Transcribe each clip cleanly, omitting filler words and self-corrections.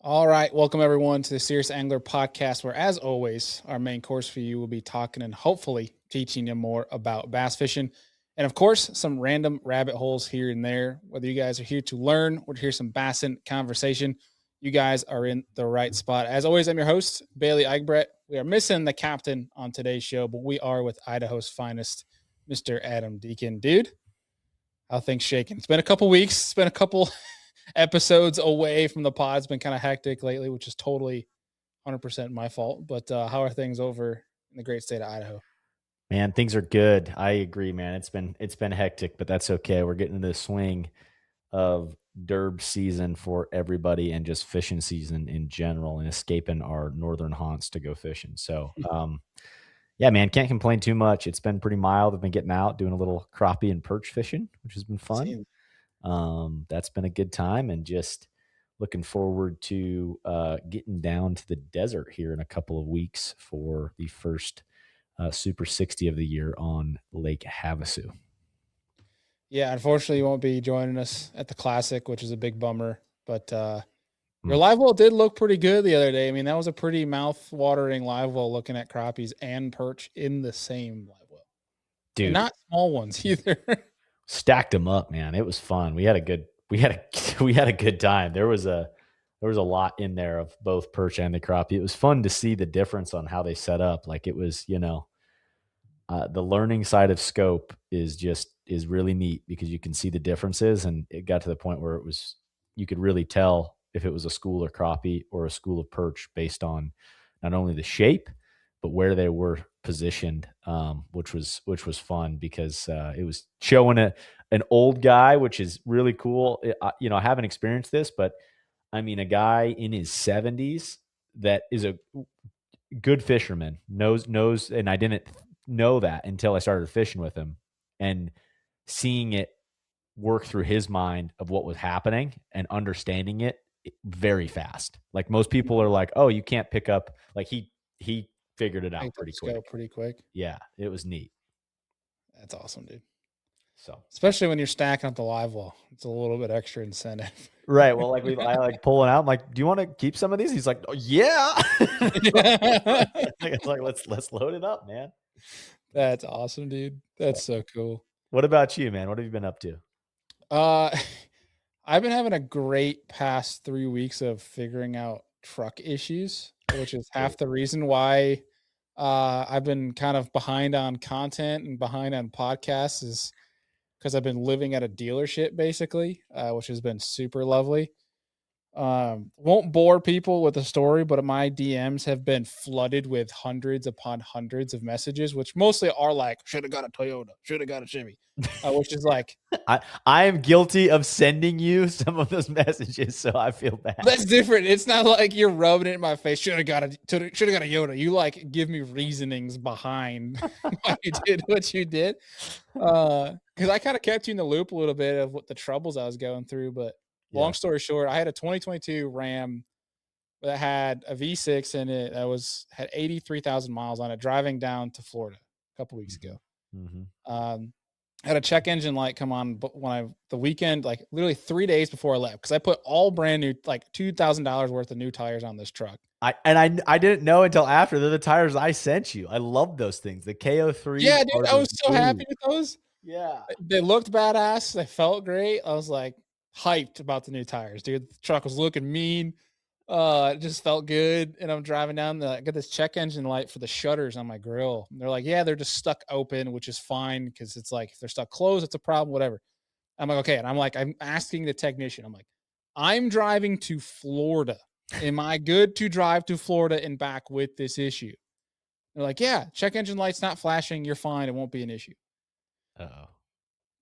All right. Welcome, everyone, to the Serious Angler podcast, where, as always, our main course for you will be talking and hopefully teaching you more about bass fishing. And, of course, some random rabbit holes here and there. Whether you guys are here to learn or to hear some bassin conversation, you guys are in the right spot. As always, I'm your host, Bailey Eichbrett. We are missing the captain on today's show, but we are with Idaho's finest, Mr. Adam Deacon. Dude, how things shaking? It's been a couple weeks. It's been a couple episodes away from the pod. It's been kind of hectic lately, which is totally 100% my fault. But how are things over in the great state of Idaho? Man, things are good. I agree, man. It's been hectic, but that's okay. We're getting into the swing of derb season for everybody and just fishing season in general and escaping our northern haunts to go fishing. So, yeah, man, can't complain too much. It's been pretty mild. I've been getting out, doing a little crappie and perch fishing, which has been fun. Same. That's been a good time, and just looking forward to getting down to the desert here in a couple of weeks for the first Super 60 of the year on Lake Havasu. Yeah, unfortunately, you won't be joining us at the Classic, which is a big bummer. But your Mm. live well did look pretty good the other day. I mean, that was a pretty mouth-watering live well looking at crappies and perch in the same live well. And Dude, not small ones either. stacked them up, man. It was fun. We had a good time. There was a lot in there of both perch and the crappie. It was fun to see the difference on how they set up. Like it was, the learning side of scope is really neat because you can see the differences, and it got to the point where you could really tell if it was a school of crappie or a school of perch based on not only the shape but where they were positioned, which was fun because it was showing an old guy, which is really cool. I haven't experienced this, but I mean, a guy in his 70s that is a good fisherman knows, and I didn't know that until I started fishing with him and seeing it work through his mind of what was happening and understanding it very fast. Like most people are like, "Oh, you can't pick up." Like he figured it out Picked up pretty the scope quick. pretty quick. Yeah, it was neat. That's awesome, dude. So Especially when you're stacking up the live well. It's a little bit extra incentive. right, well, like I like pulling out. I'm like, "Do you want to keep some of these?" He's like, "Oh yeah." It's like let's load it up, man. That's awesome, dude. So, That's so cool. what about you, man? What have you been up to? Uh, I've been having a great past 3 weeks of figuring out truck issues, which is half Dude. the reason why, I've been kind of behind on content and behind on podcasts is because 'cause I've been living at a dealership basically, which has been super lovely. Won't bore people with the story, but my DMs have been flooded with hundreds upon hundreds of messages, which mostly are like, "Should have got a Toyota, should have got a Chevy," which is like, I am guilty of sending you some of those messages, so I feel bad. that's different. It's not like you're rubbing it in my face. Should have got a Yoda. You like give me reasonings behind why you did what you did. Because I kind of kept you in the loop a little bit of what the troubles I was going through. But long Yeah. story short, I had a 2022 Ram that had a V6 in it that had 83,000 miles on it, driving down to Florida a couple weeks Mhm. ago. Mhm. Um, had a check engine light come on, but the weekend, like literally 3 days before I left, because I put all brand new, like $2,000 worth of new tires on this truck. I didn't know until after. They're the tires I sent you. I love those things. The KO3s Yeah, dude, are I the was so glue. happy with those. Yeah. They looked badass. They felt great. I was like hyped about the new tires, dude. The truck was looking mean. It just felt good. And I'm driving down I got this check engine light for the shutters on my grill. And they're like, yeah, they're just stuck open, which is fine because it's like if they're stuck closed, it's a problem, whatever. I'm like, okay. And I'm asking the technician, I'm like, I'm driving to Florida. Am I good to drive to Florida and back with this issue? They're like, yeah, check engine light's not flashing. You're fine. It won't be an issue. Uh-oh.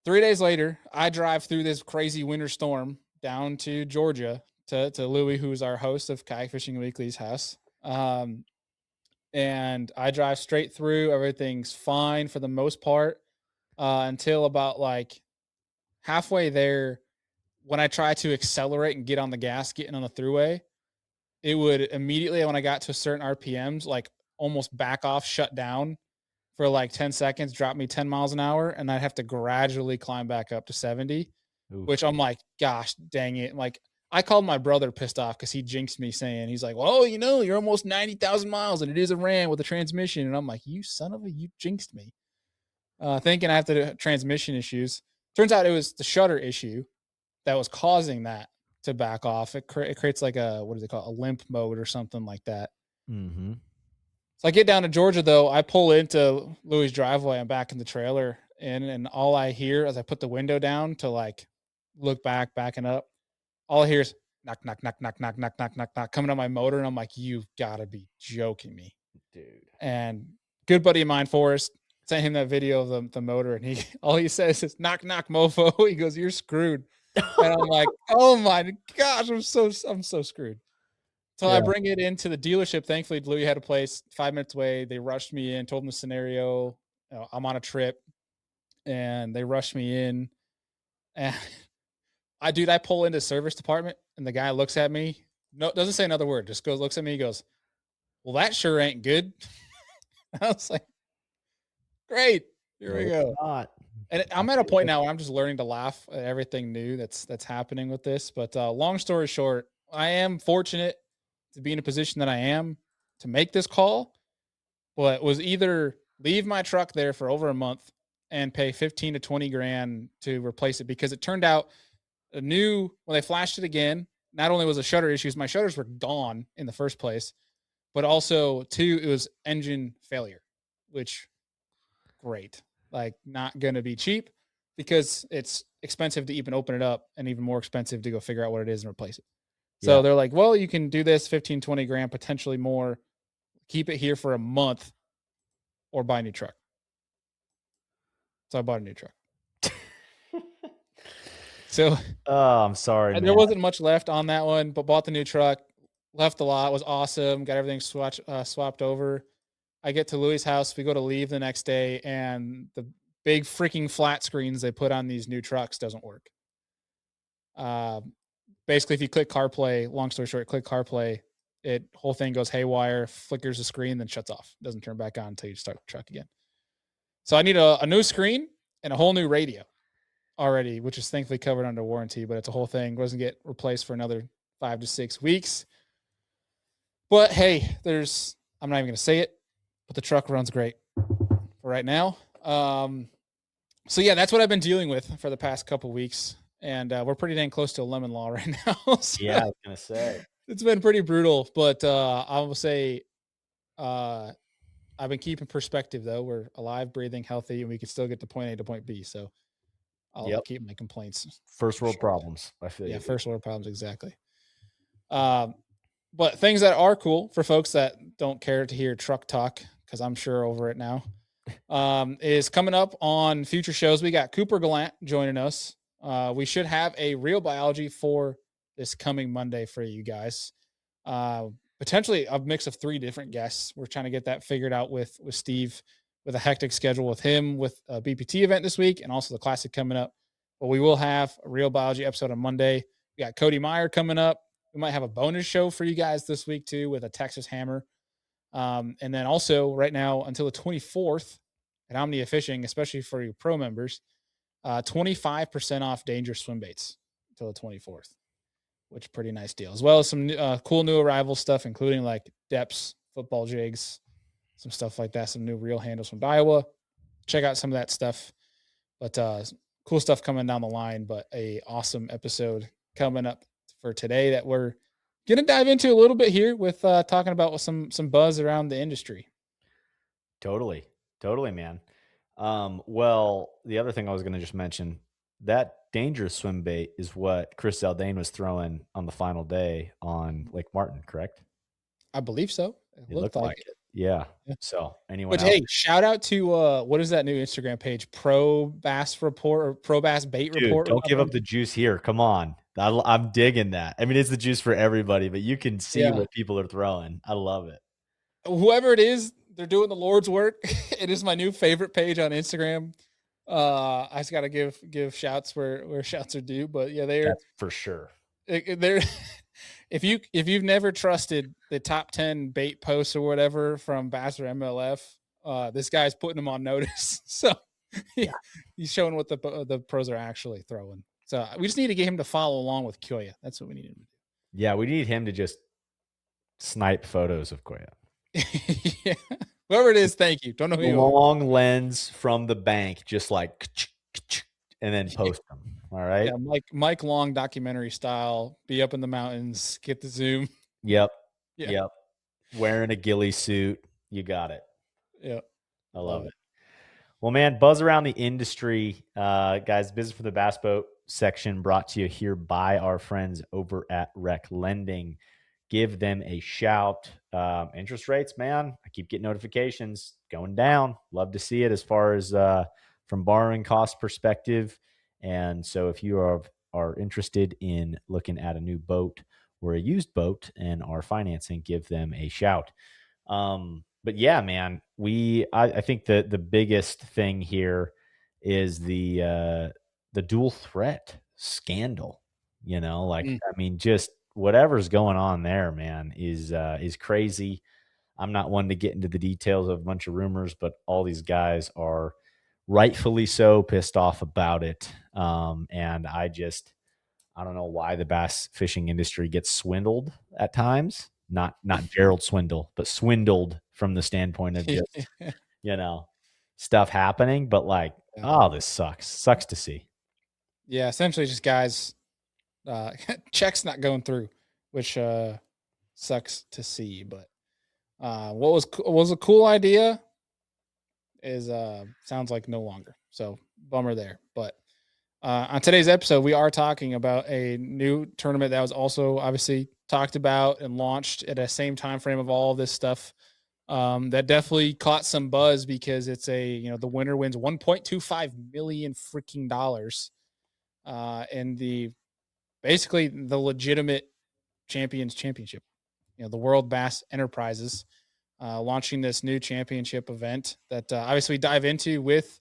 3 days later, I drive through this crazy winter storm down to Georgia to Louie, who's our host of Kayak Fishing Weekly's house. And I drive straight through. Everything's fine for the most part until about like halfway there. When I try to accelerate and get on the gas, getting on the throughway, it would immediately, when I got to certain RPMs, like almost back off, shut down for like 10 seconds, drop me 10 miles an hour, and I'd have to gradually climb back up to 70, which Oof. I'm like, gosh, dang it. Like, I called my brother pissed off because he jinxed me saying, he's like, well, you're almost 90,000 miles and it is a Ram with a transmission. And I'm like, you son of a, you jinxed me. Thinking I have to do transmission issues. Turns out it was the shutter issue that was causing that to back off. It creates like what is it called? A limp mode or something like that. Mm-hmm. So I get down to Georgia though. I pull into Louis' driveway. I'm back in the trailer and all I hear as I put the window down to like look backing up, all I hear is knock, knock, knock, knock, knock, knock, knock, knock, knock coming on my motor. And I'm like, you've got to be joking me. Dude. And good buddy of mine, Forrest, sent him that video of the motor. And all he says is knock, knock, mofo. He goes, you're screwed. And I'm like, oh my gosh, I'm so screwed. So I bring it into the dealership. Thankfully, Louis had a place 5 minutes away. They rushed me in, told them the scenario. I'm on a trip and they rushed me in. And I pull into service department and the guy looks at me. No, doesn't say another word. Just looks at me. He goes, well, that sure ain't good. I was like, great. Here we go. Not. And I'm at a point now where I'm just learning to laugh at everything new that's happening with this. But long story short, I am fortunate to be in a position that I am to make this call, but was either leave my truck there for over a month and pay 15 to 20 grand to replace it, because it turned out when they flashed it again, not only was the shutter issues, my shutters were gone in the first place, but also two, it was engine failure, which great. Like not going to be cheap because it's expensive to even open it up and even more expensive to go figure out what it is and replace it. So they're like, well, you can do this 15, 20 grand, potentially more, keep it here for a month or buy a new truck. So I bought a new truck. So, I'm sorry, man. There wasn't much left on that one, but bought the new truck, left the lot, was awesome. Got everything swapped over. I get to Louis' house. We go to leave the next day and the big freaking flat screens they put on these new trucks doesn't work. Basically, if you click CarPlay, long story short, click CarPlay, whole thing goes haywire, flickers the screen, then shuts off. Doesn't turn back on until you start the truck again. So I need a new screen and a whole new radio already, which is thankfully covered under warranty, but it's a whole thing. Doesn't get replaced for another 5 to 6 weeks. But hey, I'm not even going to say it, but the truck runs great for right now. So yeah, that's what I've been dealing with for the past couple weeks. And we're pretty dang close to a lemon law right now. So yeah, I was going to say. It's been pretty brutal, but I will say I've been keeping perspective, though. We're alive, breathing, healthy, and we can still get to point A to point B. So I'll keep my complaints. First world problems, I feel. Yeah, first world problems, exactly. But things that are cool for folks that don't care to hear truck talk, because I'm sure over it now, is coming up on future shows. We got Cooper Gallant joining us. We should have a real biology for this coming Monday for you guys. Potentially a mix of 3 different guests. We're trying to get that figured out with Steve, with a hectic schedule with him, with a BPT event this week and also the Classic coming up. But we will have a real biology episode on Monday. We got Cody Meyer coming up. We might have a bonus show for you guys this week too with a Texas Hammer. And then also right now until the 24th at Omnia Fishing, especially for your pro members, 25% off dangerous swim baits until the 24th, which is a pretty nice deal, as well as some cool new arrival stuff, including like depths, football jigs, some stuff like that, some new reel handles from Iowa. Check out some of that stuff. But cool stuff coming down the line, but a awesome episode coming up for today that we're going to dive into a little bit here with talking about some buzz around the industry. Totally, man. Well, the other thing I was going to just mention, that dangerous swim bait is what Chris Zaldane was throwing on the final day on Lake Martin, correct? I believe so. It looked like it. Yeah. So anyway, hey, shout out to what is that new Instagram page? Pro Bass Report or Pro Bass Bait Report. Don't give up the juice here. Come on. I'm digging that. I mean, it's the juice for everybody, but you can see what people are throwing. I love it. Whoever it is, they're doing the Lord's work. It is my new favorite page on Instagram. I just got to give shouts where shouts are due, but yeah, that's for sure. They're if you've never trusted the top 10 bait posts or whatever from Bass or MLF, this guy's putting them on notice. So he's showing what the pros are actually throwing. So we just need to get him to follow along with Kyoya. That's what we need him to do. Yeah, we need him to just snipe photos of Koya. Yeah. Whoever it is, thank you. Don't know who you are. Long lens from the bank, just like, and then post them. All right. Yeah, Mike Long documentary style. Be up in the mountains, get the zoom. Yep. Yeah. Yep. Wearing a ghillie suit. You got it. Yeah. I love it. Well, man, buzz around the industry. Guys, Business for the Bass Boat section brought to you here by our friends over at Rec Lending. Give them a shout. Interest rates, man, I keep getting notifications going down. Love to see it as far as from borrowing cost perspective. And so if you are interested in looking at a new boat or a used boat and are financing, give them a shout. But yeah, man, I think the biggest thing here is the dual threat scandal. I mean, just whatever's going on there, man, is crazy. I'm not one to get into the details of a bunch of rumors, but all these guys are rightfully so pissed off about it. And I don't know why the bass fishing industry gets swindled at times. Not Gerald Swindle, but swindled from the standpoint of just, stuff happening. But like, oh, this sucks. Sucks to see. Yeah, essentially just guys, checks not going through, which sucks to see. But what was a cool idea is sounds like no longer. So bummer there. But on today's episode, we are talking about a new tournament that was also obviously talked about and launched at the same time frame of all of this stuff. That definitely caught some buzz because it's the winner wins $1.25 million freaking dollars. In basically the legitimate champions championship, the World Bass Enterprises, launching this new championship event that obviously we dive into with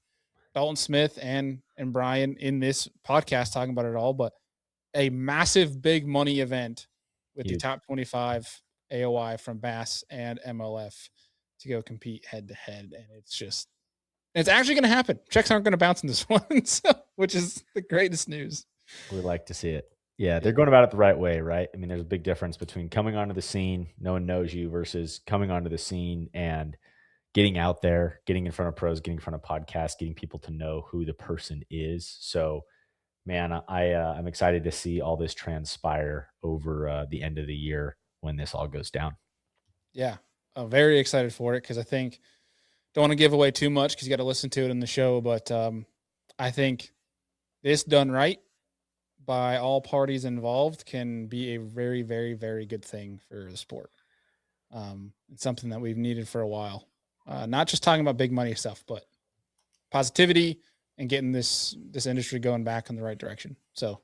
Dalton Smith and Brian in this podcast talking about it all, but a massive big money event with the top 25 AOI from Bass and MLF to go compete head to head. And it's actually going to happen. Checks aren't going to bounce in this one, which is the greatest news. We like to see it. Yeah, they're going about it the right way, right? I mean, there's a big difference between coming onto the scene, no one knows you, versus coming onto the scene and getting out there, getting in front of pros, getting in front of podcasts, getting people to know who the person is. So, man, I'm excited to see all this transpire over the end of the year when this all goes down. Yeah, I'm very excited for it because I think don't want to give away too much because you got to listen to it in the show. But I think this done right by all parties involved can be a very, very, very good thing for the sport. It's something that we've needed for a while. Not just talking about big money stuff, but positivity and getting this industry going back in the right direction. So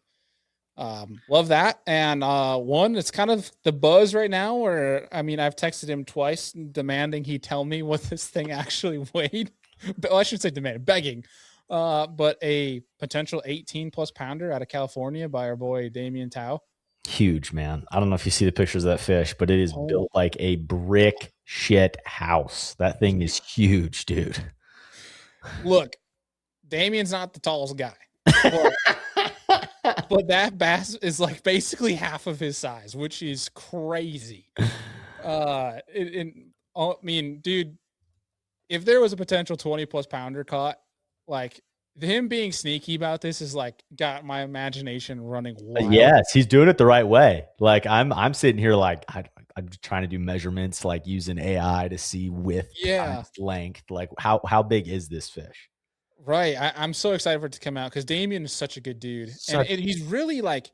love that. And one, it's kind of the buzz right now where, I mean, I've texted him twice demanding he tell me what this thing actually weighed. Well, I should say demanding, begging. But a potential 18 plus pounder out of California by our boy Damian Tao. Huge, man. I don't know if you see the pictures of that fish, but it is built like a brick shit house. That thing is huge, dude. Look, Damian's not the tallest guy, but that bass is like basically half of his size, which is crazy. I mean, dude, if there was a potential 20 plus pounder caught, like him being sneaky about this is like got my imagination running wild. Yes, he's doing it the right way. Like I'm sitting here like I'm trying to do measurements, like using AI to see width, length. Like how big is this fish? Right. I'm so excited for it to come out because Damien is such a good dude. And he's really like,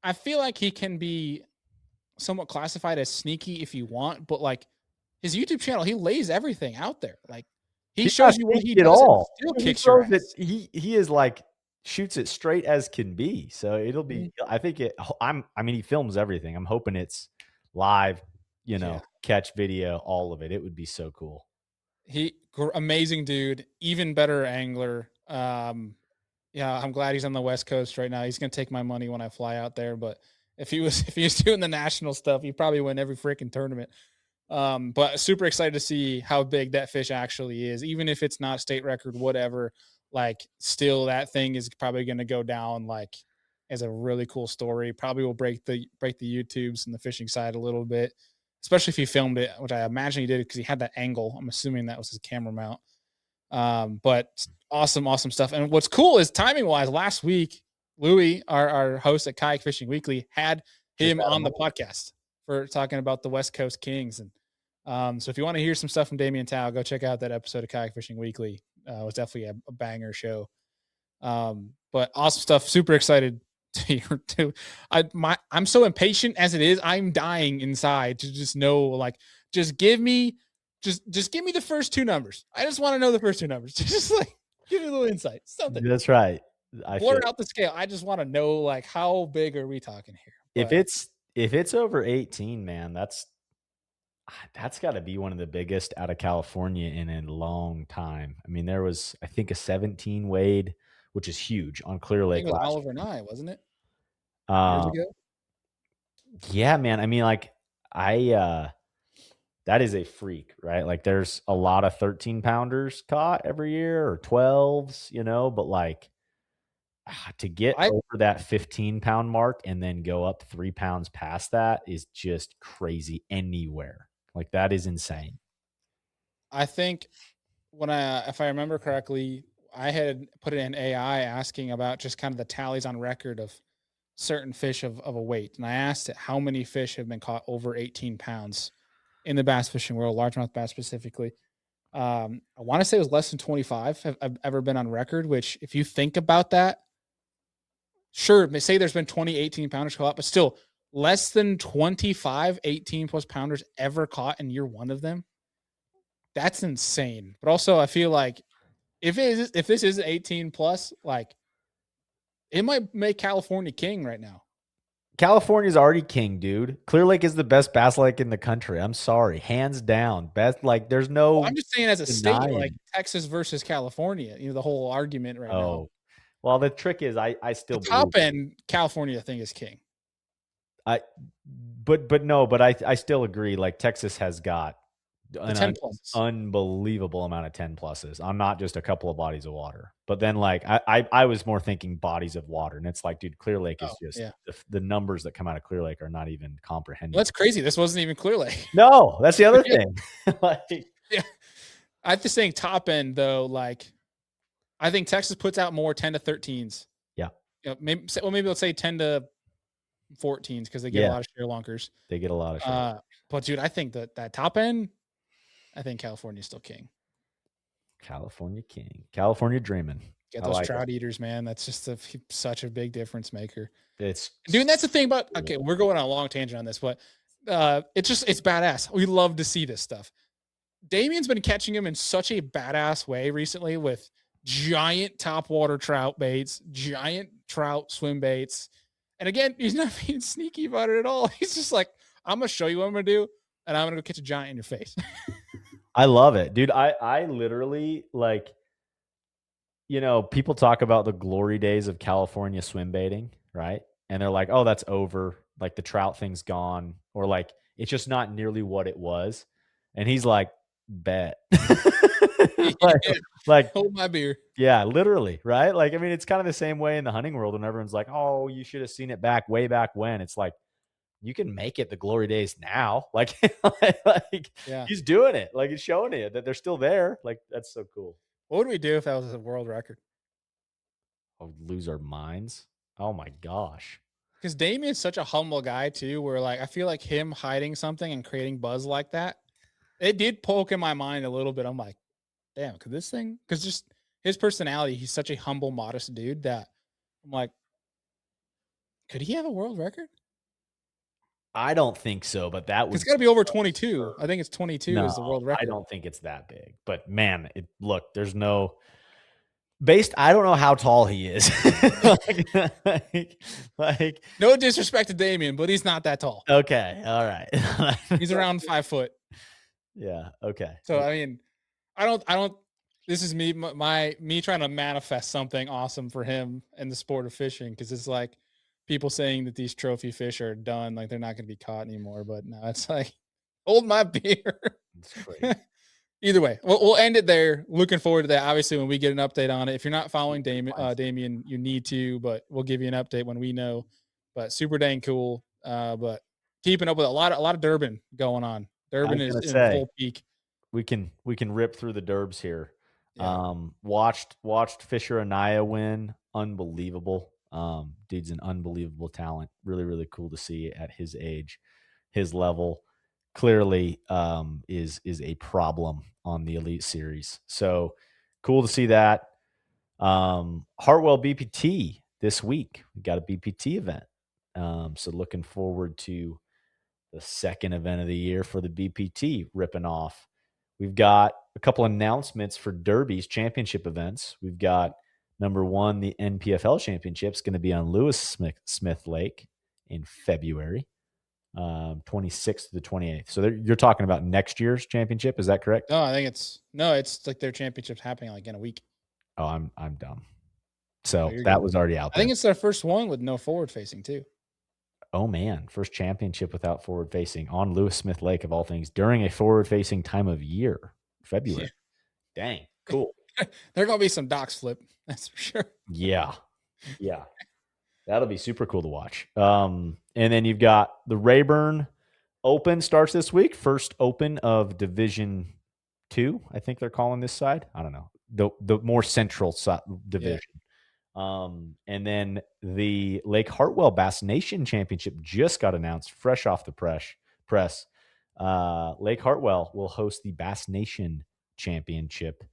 I feel like he can be somewhat classified as sneaky if you want, but like his YouTube channel, he lays everything out there. Like he shows you what he does all. Still kicks your ass. He is like shoots it straight as can be. So it'll be, I think he films everything. I'm hoping it's live, catch video, all of it. It would be so cool. Amazing dude, even better angler. I'm glad he's on the West Coast right now. He's going to take my money when I fly out there. But if he was doing the national stuff, he'd probably win every freaking tournament. But super excited to see how big that fish actually is, even if it's not state record, whatever, like still that thing is probably going to go down like is a really cool story. Probably will break the YouTubes and the fishing side a little bit, especially if he filmed it, which I imagine he did because he had that angle. I'm assuming that was his camera mount. But awesome, awesome stuff. And what's cool is timing wise, last week, Louis, our host at Kayak Fishing Weekly, had Just him had on him the on. podcast for talking about the West Coast Kings. And so if you want to hear some stuff from Damian Tao, go check out that episode of Kayak Fishing Weekly. It was definitely a banger show. But awesome stuff. Super excited to I'm so impatient as it is. I'm dying inside to just know, like, just give me the first two numbers. I just want to know the first two numbers. Just like give me a little insight. Something. That's right. I Blur feel out the scale. I just want to know, like, how big are we talking here? if But it's over 18, man, that's got to be one of the biggest out of California in a long time. I mean, there was, I think, a 17 Wade, which is huge on Clear I think Lake it was last Oliver Nye, wasn't it? year. Years ago. Yeah, man. I mean, like, that is a freak, right? Like, there's a lot of 13 pounders caught every year or 12s, but like, to get I over that 15-pound mark and then go up 3 pounds past that is just crazy anywhere. Like, that is insane. I think if I remember correctly, I had put in AI asking about just kind of the tallies on record of certain fish of a weight. And I asked it how many fish have been caught over 18 pounds in the bass fishing world, largemouth bass specifically. I want to say it was less than 25 have ever been on record, which if you think about that, sure, say there's been 20 18 pounders caught, but still less than 25 18 plus pounders ever caught and you're one of them. That's insane. But also I feel like if this is 18 plus, like it might make California king right now. California's already king, dude. Clear Lake is the best bass lake in the country. I'm sorry, hands down. Best, like, there's Well, no I'm just saying as a state, like denying. Texas versus California, the whole argument right now. Oh, well, the trick is, I The still believe top end, California, I think, is king. I, but no, but I still agree. Like, Texas has got The an 10 pluses. unbelievable amount of 10 pluses. I'm not just a couple of bodies of water, but then, like, I was more thinking bodies of water, and it's like, dude, Clear Lake Oh, is just yeah. the numbers that come out of Clear Lake are not even Well, comprehensible. that's crazy. This wasn't even Clear Lake. No, that's the other Yeah. thing. Like, Yeah. I just think top end, though, like, I think Texas puts out more 10 to 13s. yeah, Maybe let's say 10 to 14s because they get a yeah, lot of share lonkers. they get a lot of shit. But dude, I think that top end, I think California's still king. California king, California dreaming. Get I those like trout eaters, man. That's just such a big difference maker. it. It's Dude, and that's the thing about, okay, we're going on a long tangent on this, but it's badass. We love to see this stuff. Damian's been catching him in such a badass way recently with giant topwater trout baits, giant trout swim baits. And again, he's not being sneaky about it at all. He's just like, I'm gonna show you what I'm gonna do, and I'm gonna go catch a giant in your face. I love it, dude. I literally, like, people talk about the glory days of California swim baiting, right? And they're like, oh, that's over. Like, the trout thing's gone, or like, it's just not nearly what it was. And he's like, bet. like, Yeah, like, hold my beer. yeah, literally, right? Like, I mean, it's kind of the same way in the hunting world when everyone's like, oh, you should have seen it way back when. It's like, you can make it the glory days now. Like, like, Yeah. he's doing it. Like, he's showing you that they're still there. Like, that's so cool. What would we do if that was a world record? Oh, lose our minds. Oh my gosh. Because Damian's such a humble guy too, where like I feel like him hiding something and creating buzz like that, it did poke in my mind a little bit. I'm like, damn, could this thing? Because just his personality, he's such a humble, modest dude that I'm like, could he have a world record? I don't think so, but that would It's got to be over 22. I think it's 22 is the no, world record. I don't think it's that big. But man, look, there's no I don't know how tall he is. like, No disrespect to Damian, but he's not that tall. okay, all right. He's around 5 foot. Yeah, okay. So I mean, I don't. This is me trying to manifest something awesome for him in the sport of fishing, because it's like people saying that these trophy fish are done, like they're not going to be caught anymore. But no, it's like hold my beer. It's crazy. Either way, we'll end it there. Looking forward to that. Obviously, when we get an update on it. If you're not following Damien, you need to, but we'll give you an update when we know. But super dang cool. But keeping up with a lot of Durbin going on. I Durbin was is gonna in say full peak. we can rip through the Derbs here. Yeah. Watched Fisher Anaya win. Unbelievable. Dude's an unbelievable talent. Really, really cool to see at his age, his level. Clearly, is a problem on the Elite Series. So cool to see that. Hartwell BPT this week. We got a BPT event. So looking forward to the second event of the year for the BPT ripping off. We've got a couple announcements for Derby's championship events. We've got number one, the NPFL championship is going to be on Lewis Smith Lake in February, 26th to the 28th. So you're talking about next year's championship. Is that correct? No, I think it's like their championship's happening like in a week. Oh, I'm dumb. So You're that good. was already out I there. think it's their first one with no forward facing too. Oh man, first championship without forward facing on Lewis Smith Lake of all things during a forward facing time of year, February. Yeah. Dang, cool. There gonna be some docks flip, that's for sure. Yeah. That'll be super cool to watch. And then you've got the Rayburn Open starts this week. First Open of Division 2, I think they're calling this side. I don't know. The more central division. Yeah. And then the Lake Hartwell Bass Nation Championship just got announced, fresh off the press. Lake Hartwell will host the Bass Nation Championship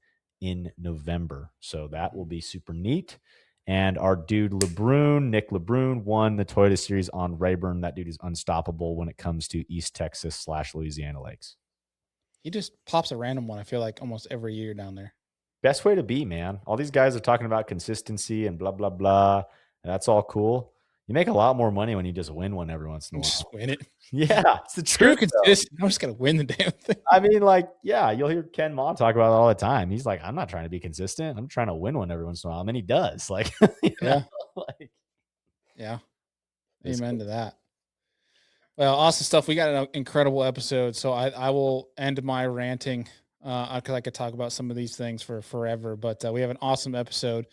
in November. So that will be super neat. And our dude Nick LeBrun, won the Toyota Series on Rayburn. That dude is unstoppable when it comes to East Texas / Louisiana lakes. He just pops a random one, I feel like, almost every year down there. Best way to be, man. All these guys are talking about consistency and blah, blah, blah. And that's all cool. You make a lot more money when you just win one every once in a while. Just win it. Yeah, it's the truth. I'm just going to win the damn thing. I mean, like, yeah, you'll hear Ken Ma talk about it all the time. He's like, I'm not trying to be consistent. I'm trying to win one every once in a while. And then he does. Like, yeah. Amen to that. Well, awesome stuff. We got an incredible episode. So I will end my ranting because I could talk about some of these things for forever. But we have an awesome episode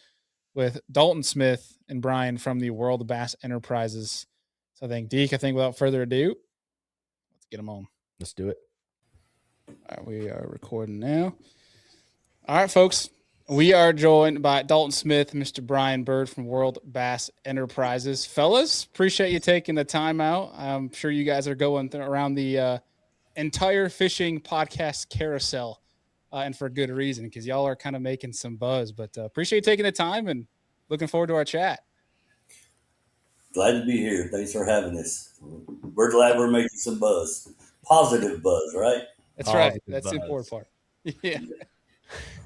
with Dalton Smith and Brian from the World Bass Enterprises. So I think without further ado, let's get them on. Let's do it. All right, we are recording now. All right, folks. We are joined by Dalton Smith, Mr. Brian Bird from World Bass Enterprises. Fellas, appreciate you taking the time out. I'm sure you guys are going around the entire fishing podcast carousel, and for good reason, because y'all are kind of making some buzz. But appreciate you taking the time and looking forward to our chat. Glad to be here. Thanks for having us. We're glad we're making some buzz. Positive buzz, right? That's positive right. That's buzz. The important part. Yeah.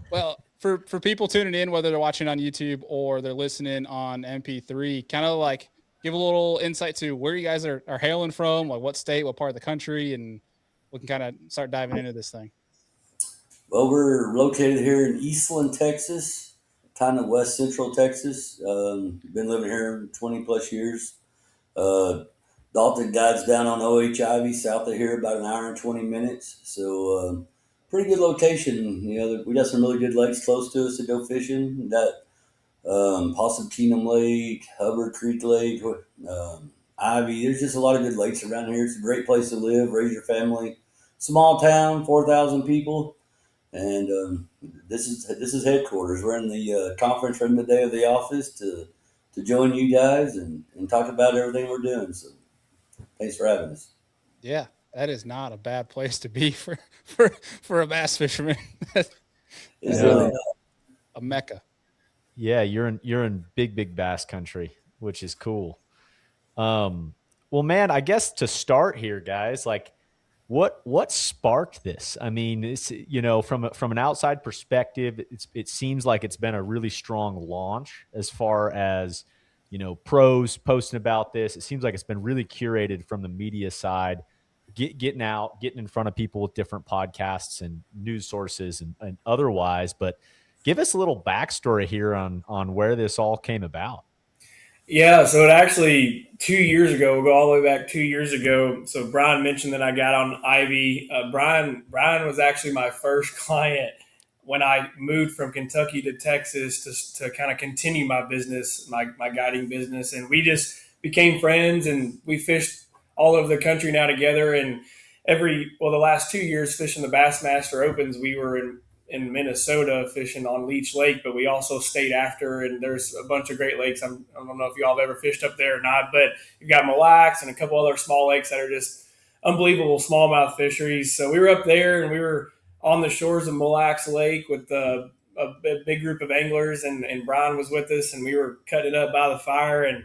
Well, for people tuning in, whether they're watching on YouTube or they're listening on MP3, kind of like give a little insight to where you guys are hailing from, like what state, what part of the country, and we can kind of start diving into this thing. Well, we're located here in Eastland, Texas, kind of west central Texas. Been living here 20 plus years. Dalton guides down on OH Ivy, south of here, about an hour and 20 minutes. So pretty good location. You know, we got some really good lakes close to us to go fishing. We got Possum Kingdom Lake, Hubbard Creek Lake, Ivy. There's just a lot of good lakes around here. It's a great place to live, raise your family. Small town, 4,000 people. And this is headquarters. We're in the conference room the day of the office to join you guys and talk about everything we're doing. So thanks for having us. Yeah, that is not a bad place to be for a bass fisherman. It's really not. A mecca. Yeah, you're in big bass country, which is cool. Well, man, I guess to start here, guys, like what sparked this? I mean, it's, you know, from an outside perspective, it seems like it's been a really strong launch as far as, you know, pros posting about this. It seems like it's been really curated from the media side, getting out, getting in front of people with different podcasts and news sources and otherwise. But give us a little backstory here on where this all came about. Yeah, so it actually 2 years ago, we'll go all the way back 2 years ago. So Brian mentioned that I got on Ivy. Brian was actually my first client when I moved from Kentucky to Texas to kind of continue my business, my guiding business. And we just became friends and we fished all over the country now together. And the last 2 years fishing the Bassmaster Opens, we were in Minnesota fishing on Leech Lake, but we also stayed after, and there's a bunch of great lakes. I don't know if y'all have ever fished up there or not, but you've got Mille Lacs and a couple other small lakes that are just unbelievable smallmouth fisheries. So we were up there and we were on the shores of Mille Lacs Lake with a big group of anglers, and Brian was with us, and we were cutting it up by the fire, and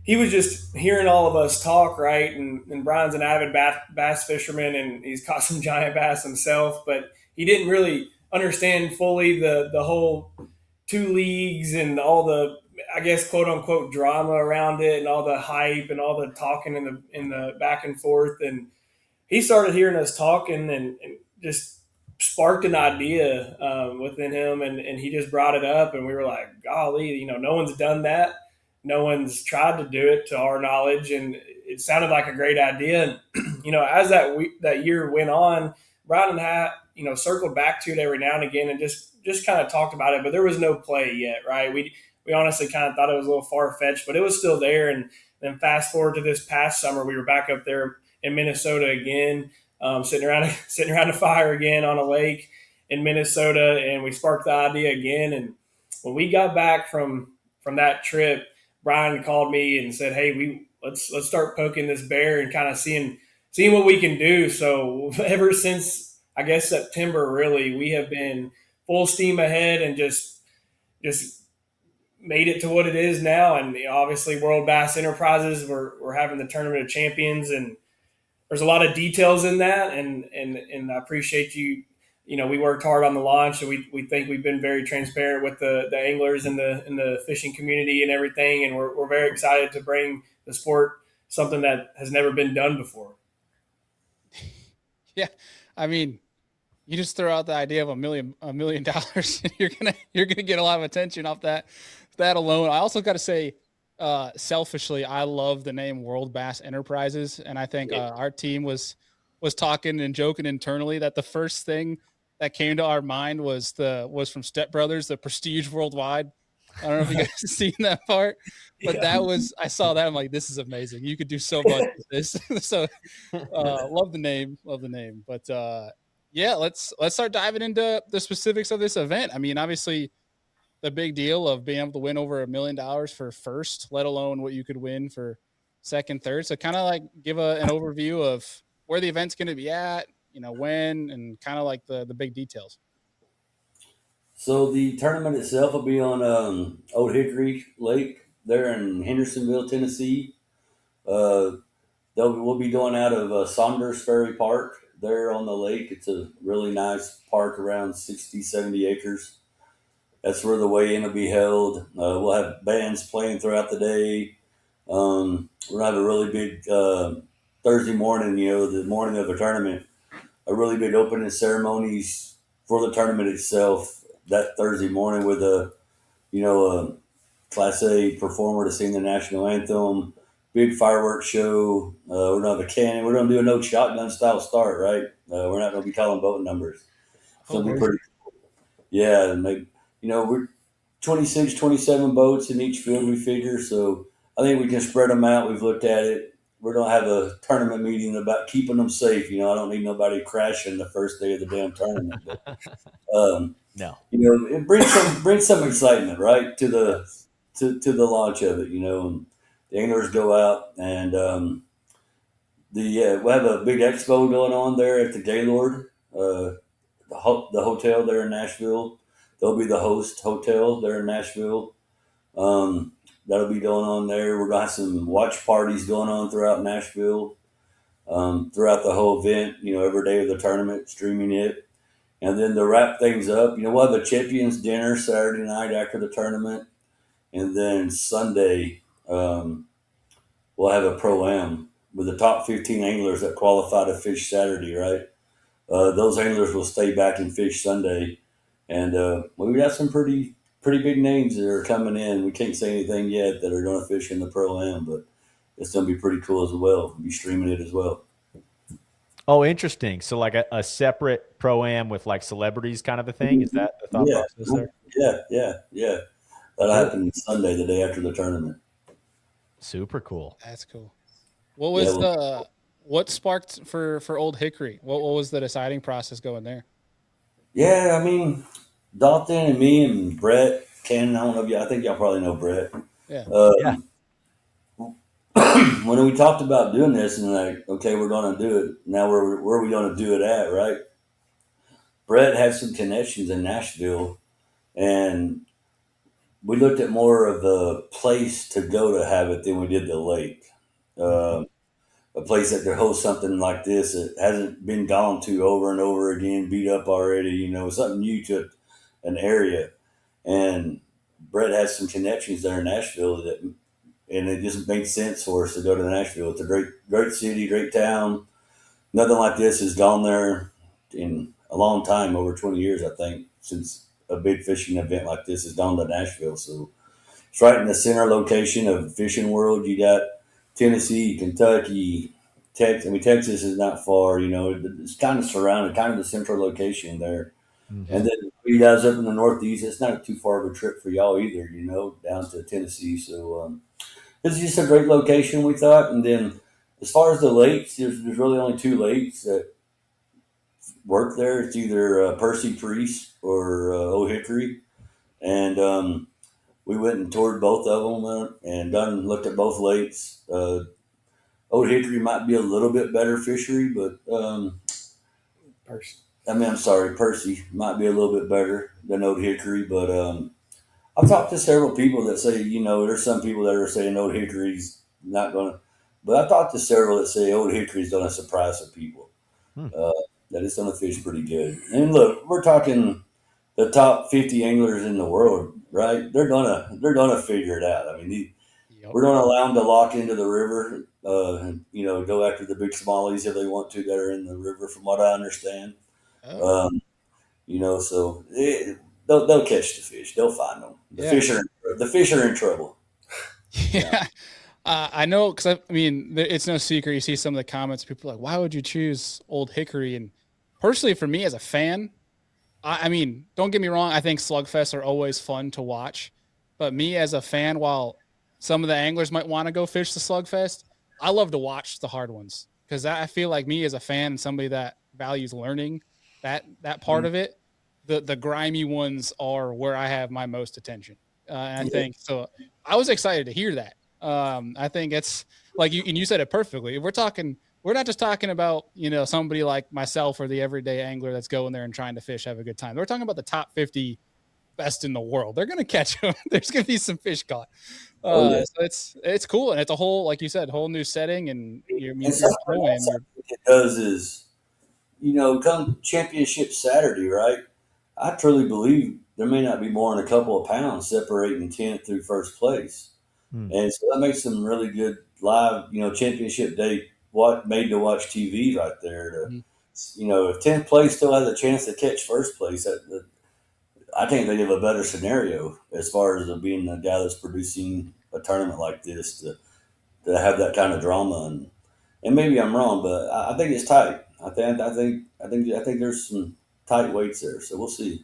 he was just hearing all of us talk, right? And Brian's an avid bass fisherman, and he's caught some giant bass himself, but he didn't really understand fully the whole two leagues and all the, I guess, quote unquote drama around it and all the hype and all the talking in the back and forth. And he started hearing us talking and just sparked an idea within him, and he just brought it up, and we were like, golly, no one's done that, no one's tried to do it to our knowledge, and it sounded like a great idea. And as that year went on, Brian and I circled back to it every now and again and just kind of talked about it, but there was no play yet, right? We honestly kind of thought it was a little far-fetched, but it was still there. And then fast forward to this past summer, we were back up there in Minnesota again, sitting around a fire again on a lake in Minnesota, and we sparked the idea again. And when we got back from that trip, Brian called me and said, "Hey, let's start poking this bear and kind of seeing what we can do." So ever since, I guess, September, really, we have been full steam ahead and just made it to what it is now. And obviously, World Bass Enterprises, we're having the Tournament of Champions, and there's a lot of details in that, and I appreciate you. We worked hard on the launch, and we think we've been very transparent with the anglers and the fishing community and everything, and we're very excited to bring the sport something that has never been done before. Yeah, I mean, you just throw out the idea of $1 million, you're gonna get a lot of attention off that alone. I also got to say, selfishly, I love the name World Bass Enterprises, and I think our team was talking and joking internally that the first thing that came to our mind was from Step Brothers, the Prestige Worldwide. I don't know if you guys have seen that part, but I saw that. I'm like, this is amazing. You could do so much with this. So, love the name. But yeah, let's start diving into the specifics of this event. I mean, obviously, the big deal of being able to win over $1 million for first, let alone what you could win for second, third. So kind of like give an overview of where the event's going to be at, when, and kind of like the big details. So the tournament itself will be on Old Hickory Lake there in Hendersonville, Tennessee. We'll be going out of Saunders Ferry Park there on the lake. It's a really nice park, around 60, 70 acres. That's where the weigh-in will be held. We'll have bands playing throughout the day. We're going to have a really big Thursday morning, the morning of the tournament, a really big opening ceremonies for the tournament itself that Thursday morning with a Class A performer to sing the national anthem, big fireworks show. We're going to have a cannon. We're going to do a no shotgun style start, right? We're not going to be calling boat numbers. So it'll be pretty cool. Yeah, and we're 26, 27 boats in each field, we figure. So I think we can spread them out. We've looked at it. We're going to have a tournament meeting about keeping them safe. I don't need nobody crashing the first day of the damn tournament. But, no. It brings some excitement, right, to the launch of it. And the anglers go out, and we'll have a big expo going on there at the Gaylord, the hotel there in Nashville. They'll be the host hotel there in Nashville. That'll be going on there. We're going to have some watch parties going on throughout Nashville, throughout the whole event, every day of the tournament, streaming it. And then to wrap things up, we'll have a champions dinner Saturday night after the tournament. And then Sunday, we'll have a pro-am with the top 15 anglers that qualify to fish Saturday, right? Those anglers will stay back and fish Sunday. And we got some pretty pretty big names that are coming in. We can't say anything yet that are going to fish in the Pro-Am, but it's going to be pretty cool as well. We'll be streaming it as well. Oh, interesting. So like a separate Pro-Am with like celebrities kind of a thing? Is that the thought Yeah, process there? yeah. That'll happen Sunday, the day after the tournament. Super cool. That's cool. What was what sparked for Old Hickory? What was the deciding process going there? Yeah, I mean, Dalton and me and Brett Cannon. I don't know if I think y'all probably know Brett. Yeah. Yeah. When we talked about doing this and like, okay, we're going to do it. Now, where are we going to do it at, right? Brett had some connections in Nashville, and we looked at more of the place to go to have it than we did the lake. A place that could host something like this that hasn't been gone to over and over again, beat up already, you know, something new to an area. And Brett has some connections there in Nashville and it just made sense for us to go to Nashville. It's a great city, great town. Nothing like this has gone there in a long time, over 20 years, I think, since a big fishing event like this has gone to Nashville. So it's right in the center location of the fishing world. You got Tennessee, Kentucky, Texas. I mean, Texas is not far, you know, it's kind of surrounded, kind of the central location there. Mm-hmm. And then you guys up in the Northeast, it's not too far of a trip for y'all either, you know, down to Tennessee. So it's just a great location, we thought. And then as far as the lakes, there's really only two lakes that work there. It's either Percy Priest or Old Hickory. And we went and toured both of them and looked at both lakes. Old Hickory might be a little bit better fishery, but Percy might be a little bit better than Old Hickory. But I've talked to several people that say, you know, there's some people that are saying Old Hickory's not going to, but I've talked to several that say Old Hickory's going to surprise some people. That it's going to fish pretty good. And look, we're talking the top 50 anglers in the world, right? They're gonna figure it out. I mean, we're going to allow them to lock into the river, and, you know, go after the big smallies if they want to that are in the river, from what I understand. You know, so they'll catch the fish. They'll find them. The fish are in trouble. Yeah. I know, because I mean, it's no secret. You see some of the comments. People are like, "Why would you choose Old Hickory?" And personally, for me as a fan, I mean, don't get me wrong. I think slugfests are always fun to watch, but me as a fan, while some of the anglers might want to go fish the slugfest, I love to watch the hard ones, because I feel like me as a fan and somebody that values learning that part of it, the grimy ones are where I have my most attention. And I think so. I was excited to hear that. I think it's like you said it perfectly. We're not just talking about, you know, somebody like myself or the everyday angler that's going there and trying to fish, have a good time. We're talking about the top 50 best in the world. They're going to catch them. There's going to be some fish caught. So it's cool. And it's a whole, like you said, whole new setting. And it does is, you know, come championship Saturday, right? I truly believe there may not be more than a couple of pounds separating 10th through first place. And so that makes some really good live, you know, championship day, made to watch TV right there. You know, if 10th place still has a chance to catch first place, I can't think of a better scenario as far as being the guy that's producing a tournament like this to have that kind of drama. And maybe I'm wrong, but I think it's tight. I think there's some tight weights there, so we'll see.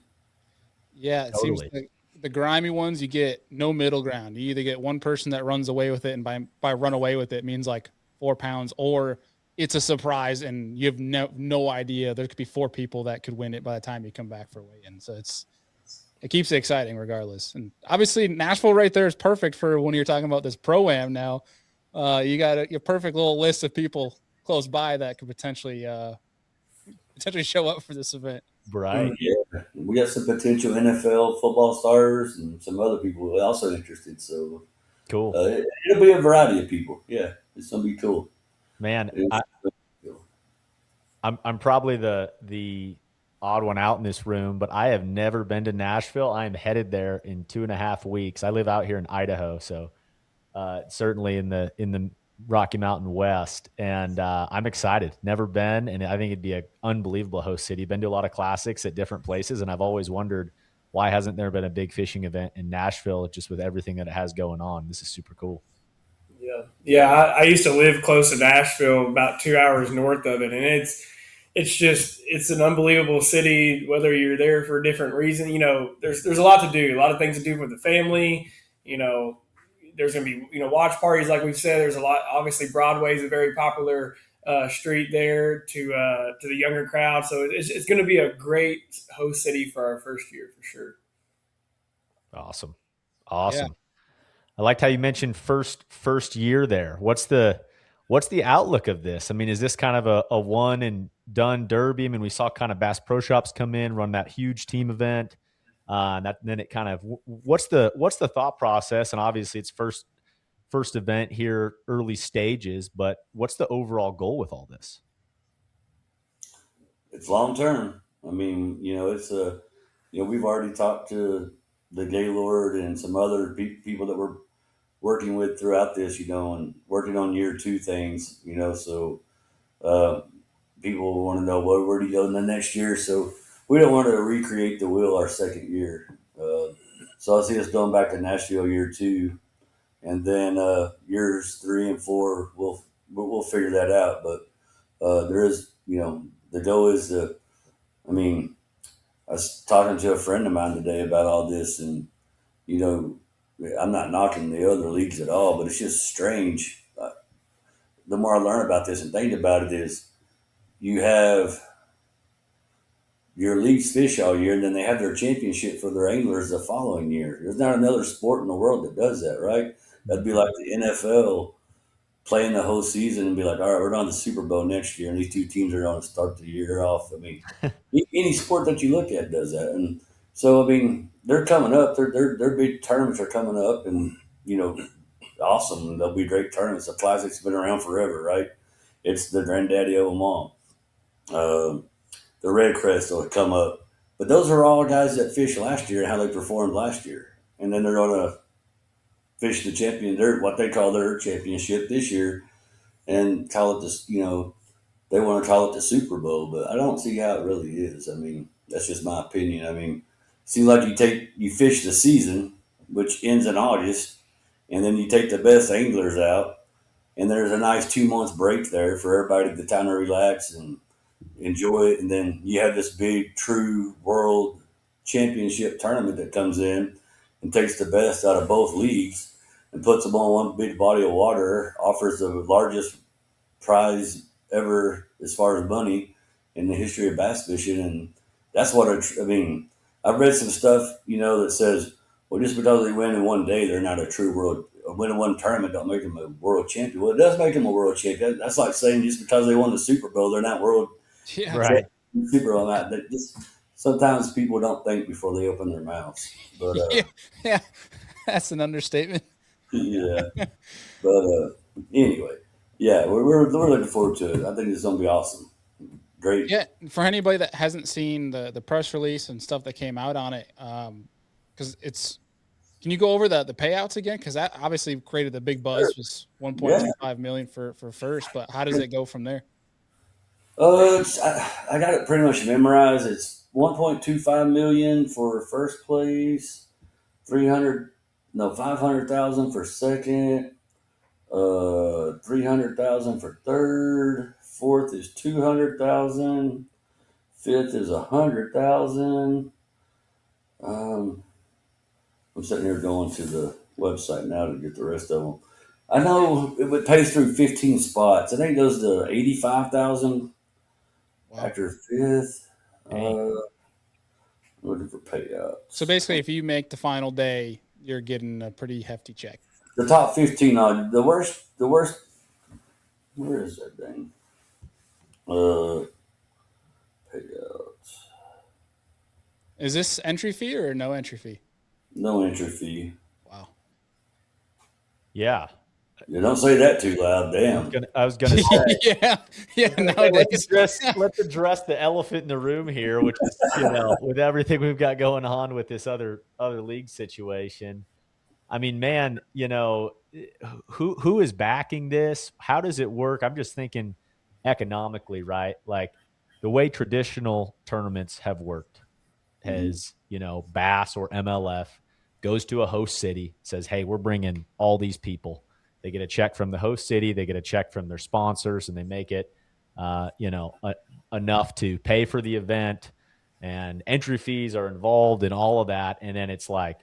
Yeah, it seems like the grimy ones, you get no middle ground. You either get one person that runs away with it, and by run away with it means like 4 pounds, or it's a surprise and you have no idea. There could be 4 people that could win it by the time you come back for weigh-in. So it keeps it exciting regardless. And obviously Nashville right there is perfect for when you're talking about this Pro-Am now. You got your perfect little list of people close by that could potentially show up for this event. Right. Yeah. We got some potential NFL football stars and some other people also interested. So cool. It'll be a variety of people. Yeah, it's gonna be cool. Man, I'm probably the odd one out in this room, but I have never been to Nashville. I am headed there in 2.5 weeks. I live out here in Idaho, so certainly in the Rocky Mountain West, and I'm excited. Never been, and I think it'd be an unbelievable host city. Been to a lot of classics at different places, and I've always wondered why hasn't there been a big fishing event in Nashville just with everything that it has going on? This is super cool. Yeah. I used to live close to Nashville, about 2 hours north of it, and it's an unbelievable city. Whether you're there for a different reason, there's a lot to do, a lot of things to do with the family. You know, there's going to be watch parties, like we've said. There's a lot. Obviously, Broadway is a very popular street there to the younger crowd, so it's going to be a great host city for our first year for sure. Awesome. I liked how you mentioned first year there. What's the outlook of this? I mean, is this kind of a one and done derby? I mean, we saw kind of Bass Pro Shops come in, run that huge team event. Then it kind of, what's the thought process? And obviously it's first event here, early stages, but what's the overall goal with all this? It's long term. I mean, we've already talked to the Gaylord and some other people that we're working with throughout this, and working on year two things, so uh, people want to know where do you go in the next year. So we don't want to recreate the wheel our second year. So I see us going back to Nashville year two, and then years 3 and 4, we'll figure that out. But there is, the goal is to. I mean, I was talking to a friend of mine today about all this, and you know, I'm not knocking the other leagues at all, but it's just strange. The more I learn about this and think about it, is you have your leagues fish all year, and then they have their championship for their anglers the following year. There's not another sport in the world that does that, right? That'd be like the NFL playing the whole season and be like, all right, we're going to the Super Bowl next year, and these two teams are going to start the year off. I mean, any sport that you look at does that, and so I mean, they're coming up. Their big tournaments are coming up, and awesome. They'll be great tournaments. The Classic's been around forever, right? It's the granddaddy of them all. The Red Crest will come up, but those are all guys that fished last year and how they performed last year, and then they're going to fish the champion, what they call their championship this year, and call it this. They want to call it the Super Bowl, but I don't see how it really is. I mean, that's just my opinion. I mean, it seems like you fish the season, which ends in August, and then you take the best anglers out, and there's a nice 2 months break there for everybody to kind of relax and enjoy it, and then you have this big true world championship tournament that comes in and takes the best out of both leagues and puts them on one big body of water, offers the largest prize ever as far as money in the history of bass fishing. And that's what I mean. I've read some stuff, that says, well, just because they win in one day, they're not a true world. Win in one tournament don't make them a world champion. Well, it does make them a world champion. That's like saying just because they won the Super Bowl, they're not world. Yeah, right. Super Bowl. Just sometimes people don't think before they open their mouths. But yeah, that's an understatement. yeah. But anyway, yeah, we're looking forward to it. I think it's going to be awesome. Great. Yeah, for anybody that hasn't seen the press release and stuff that came out on it, because can you go over the payouts again? Because that obviously created the big buzz. Was 1.25 million for first, but how does it go from there? I got it pretty much memorized. It's 1.25 million for first place, 500,000 for second, 300,000 for third, fourth is 200,000, fifth is 100,000. I'm sitting here going to the website now to get the rest of them. I know it pays through 15 spots. I think it goes to 85,000 after fifth. Looking for payouts. So basically, if you make the final day, you're getting a pretty hefty check. The top 15 the worst. Where is that thing? Payouts. Is this entry fee or no entry fee? No entry fee. Wow. Yeah. You don't say that too loud. Damn. I was gonna say. yeah. Nowadays, let's address the elephant in the room here, which is with everything we've got going on with this other league situation. I mean, man, who is backing this? How does it work? I'm just thinking economically, right? Like the way traditional tournaments have worked. has, Bass or MLF goes to a host city, says, hey, we're bringing all these people. They get a check from the host city, they get a check from their sponsors, and they make it, enough to pay for the event, and entry fees are involved in all of that. And then it's like,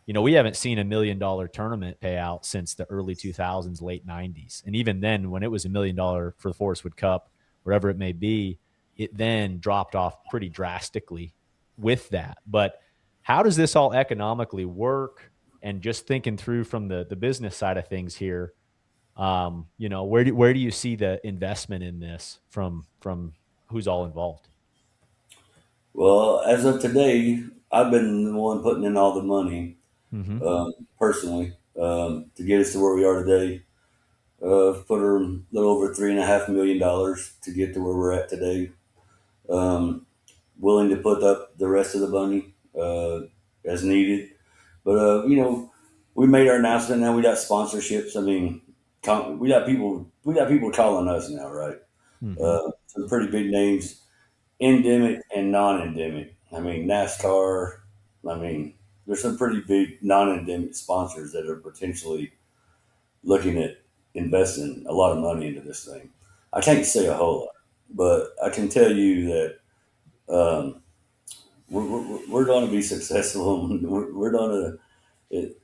we haven't seen $1 million tournament payout since the early 2000s, late 90s. And even then, when it was $1 million for the Forest Wood Cup, wherever it may be, it then dropped off pretty drastically with that. But how does this all economically work? And just thinking through from the business side of things here, where do you see the investment in this from who's all involved? Well, as of today, I've been the one putting in all the money, personally, to get us to where we are today. Put a little over $3.5 million to get to where we're at today. Willing to put up the rest of the money as needed. But we made our announcement. Now we got sponsorships. I mean, we got people calling us now, right? Some pretty big names, endemic and non-endemic. I mean, NASCAR. I mean, there's some pretty big non-endemic sponsors that are potentially looking at investing a lot of money into this thing. I can't say a whole lot, but I can tell you that we're going to be successful. We're going to.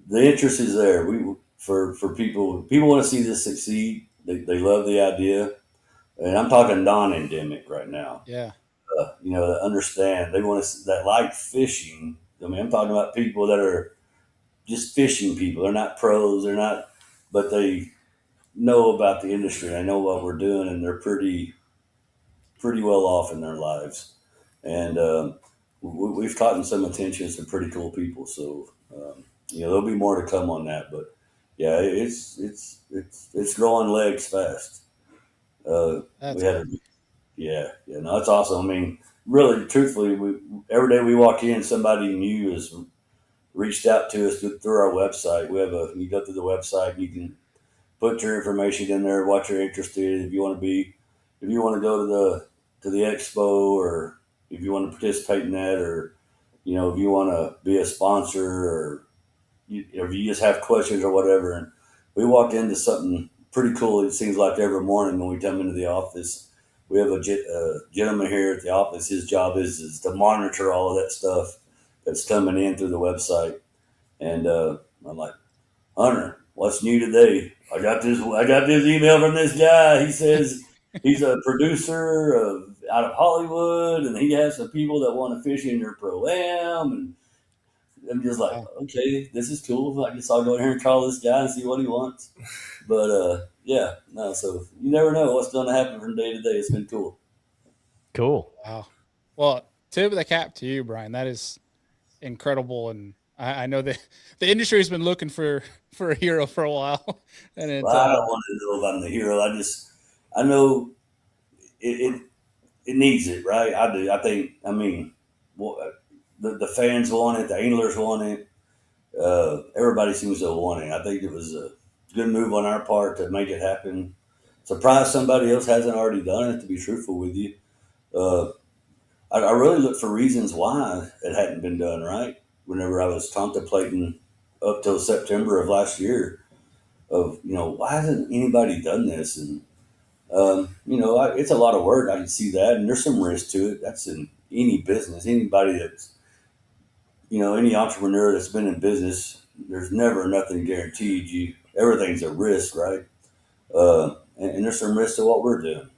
The interest is there. For people want to see this succeed. They love the idea, and I'm talking non-endemic right now. Yeah. That understand, they want to, that like fishing. I mean, I'm talking about people that are just fishing people. They're not pros. They're not, but they know about the industry. They know what we're doing, and they're pretty well off in their lives. And we've gotten some attention, some pretty cool people. So there'll be more to come on that. But yeah, it's growing legs fast. That's No, it's awesome. I mean, really, truthfully, every day we walk in, somebody new has reached out to us through our website. You go through the website, you can put your information in there, what you're interested in. If you want to go to the expo, or if you want to participate in that, or if you want to be a sponsor, or if you just have questions or whatever. And we walk into something pretty cool. It seems like every morning when we come into the office. We have a gentleman here at the office. His job is to monitor all of that stuff that's coming in through the website. And I'm like, Hunter, what's new today? I got this email from this guy. He says he's a producer out of Hollywood, and he has some people that want to fish in your pro-am. And I'm just like, okay, this is cool. I guess I'll go in here and call this guy and see what he wants. But so you never know what's going to happen from day to day. It's been cool. Cool. Wow. Well, tip of the cap to you, Brian. That is incredible. And I know that the industry has been looking for a hero for a while. And I don't want to know if I'm the hero. I know it needs it, right? I do. I think, the fans want it. The anglers want it. Everybody seems to want it. I think it was a good move on our part to make it happen. Surprised somebody else hasn't already done it, to be truthful with you. I really looked for reasons why it hadn't been done, right? Whenever I was contemplating up till September of last year of, why hasn't anybody done this? And, it's a lot of work. I can see that. And there's some risk to it. That's in any business. Anybody that's, any entrepreneur that's been in business, there's never nothing guaranteed. Everything's a risk, right? And there's some risk to what we're doing.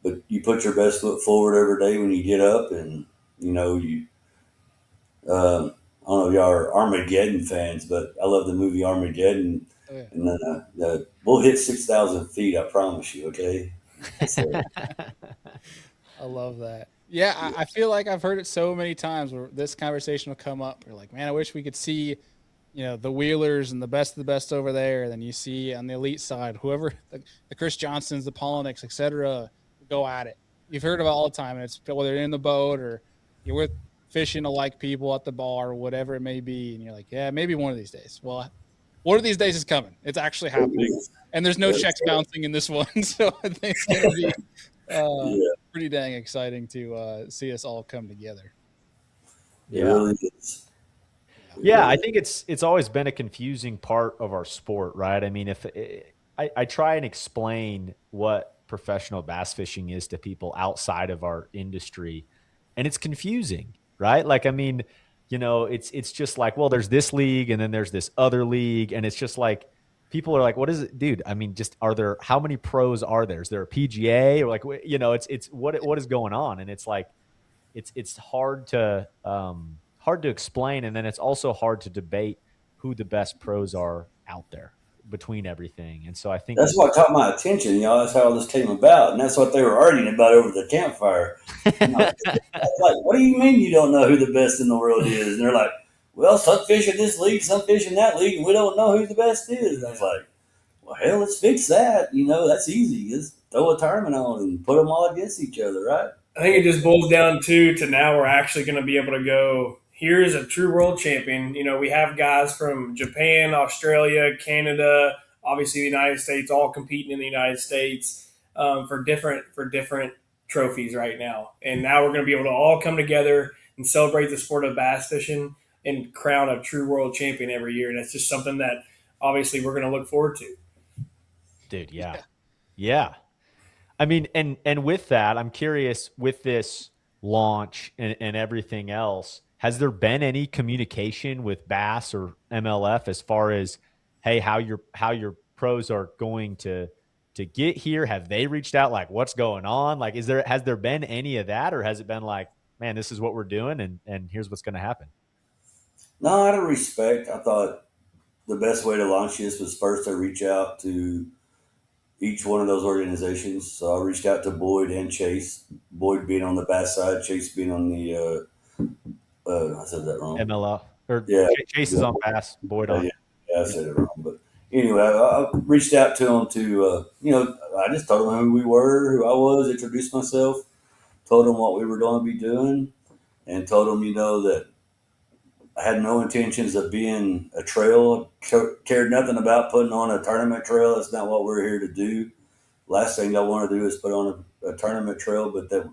But you put your best foot forward every day when you get up, and I don't know if y'all are Armageddon fans, but I love the movie Armageddon. Oh, yeah. And we'll hit 6,000 feet, I promise you. Okay. So, I love that. Yeah, I feel like I've heard it so many times where this conversation will come up. You're like, man, I wish we could see, the Wheelers and the best of the best over there. Then you see on the elite side, whoever, the Chris Johnsons, the Poliniks, et cetera, go at it. You've heard about it all the time, and it's whether you're in the boat or you're with fishing alike people at the bar or whatever it may be. And you're like, yeah, maybe one of these days. Well, one of these days is coming. It's actually happening. And there's no checks bouncing in this one. So I think it's going to be pretty dang exciting to see us all come together. It really is. Yeah, I think it's always been a confusing part of our sport, right? I mean, if I try and explain what professional bass fishing is to people outside of our industry, and it's confusing, right? Like, I mean, it's just like, well, there's this league and then there's this other league, and it's just like people are like, what is it, dude? I mean, just how many pros are there? Is there a PGA or like, it's what is going on? And it's like it's hard to explain, and then it's also hard to debate who the best pros are out there between everything. And so I think That's what caught my attention. That's how this came about, and that's what they were arguing about over the campfire. And I was like, "What do you mean you don't know who the best in the world is?" And they're like, "Well, some fish in this league, some fish in that league, and we don't know who the best is." And I was like, "Well, hell, let's fix that. That's easy. Just throw a tournament on and put them all against each other, right?" I think it just boils down to now we're actually going to be able to go, here's a true world champion. We have guys from Japan, Australia, Canada, obviously the United States, all competing in the United States for different trophies right now. And now we're going to be able to all come together and celebrate the sport of bass fishing and crown a true world champion every year. And it's just something that obviously we're going to look forward to. Dude, yeah. I mean, and with that, I'm curious, with this launch and everything else, has there been any communication with Bass or MLF as far as, hey, how your pros are going to get here? Have they reached out, like, what's going on? Like, has there been any of that, or has it been like, man, this is what we're doing and here's what's going to happen? No, out of respect, I thought the best way to launch this was first to reach out to each one of those organizations. So I reached out to Boyd and Chase. Boyd being on the bass side, Chase being on the I said that wrong. MLF or Yeah, Chase is on Bass, Boyd on. Yeah, I said it wrong. But anyway, I reached out to them to I just told them who we were, who I was, introduced myself, told them what we were going to be doing, and told them that I had no intentions of being a trail. Cared nothing about putting on a tournament trail. That's not what we're here to do. Last thing I want to do is put on a tournament trail, but that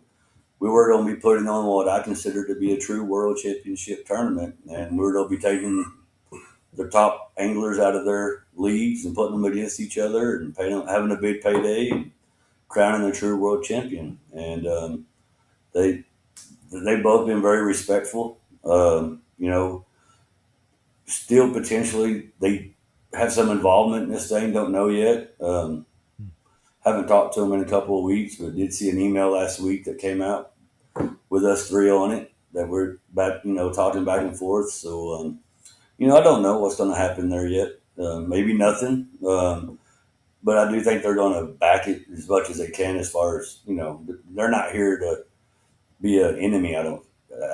we were going to be putting on what I consider to be a true world championship tournament, and we're going to be taking the top anglers out of their leagues and putting them against each other and having a big payday, and crowning a true world champion. And they've both been very respectful. Still potentially they have some involvement in this thing. Don't know yet. Haven't talked to them in a couple of weeks, but did see an email last week that came out with us three on it that we're back, talking back and forth. So, I don't know what's going to happen there yet. Maybe nothing. But I do think they're going to back it as much as they can. As far as they're not here to be an enemy. I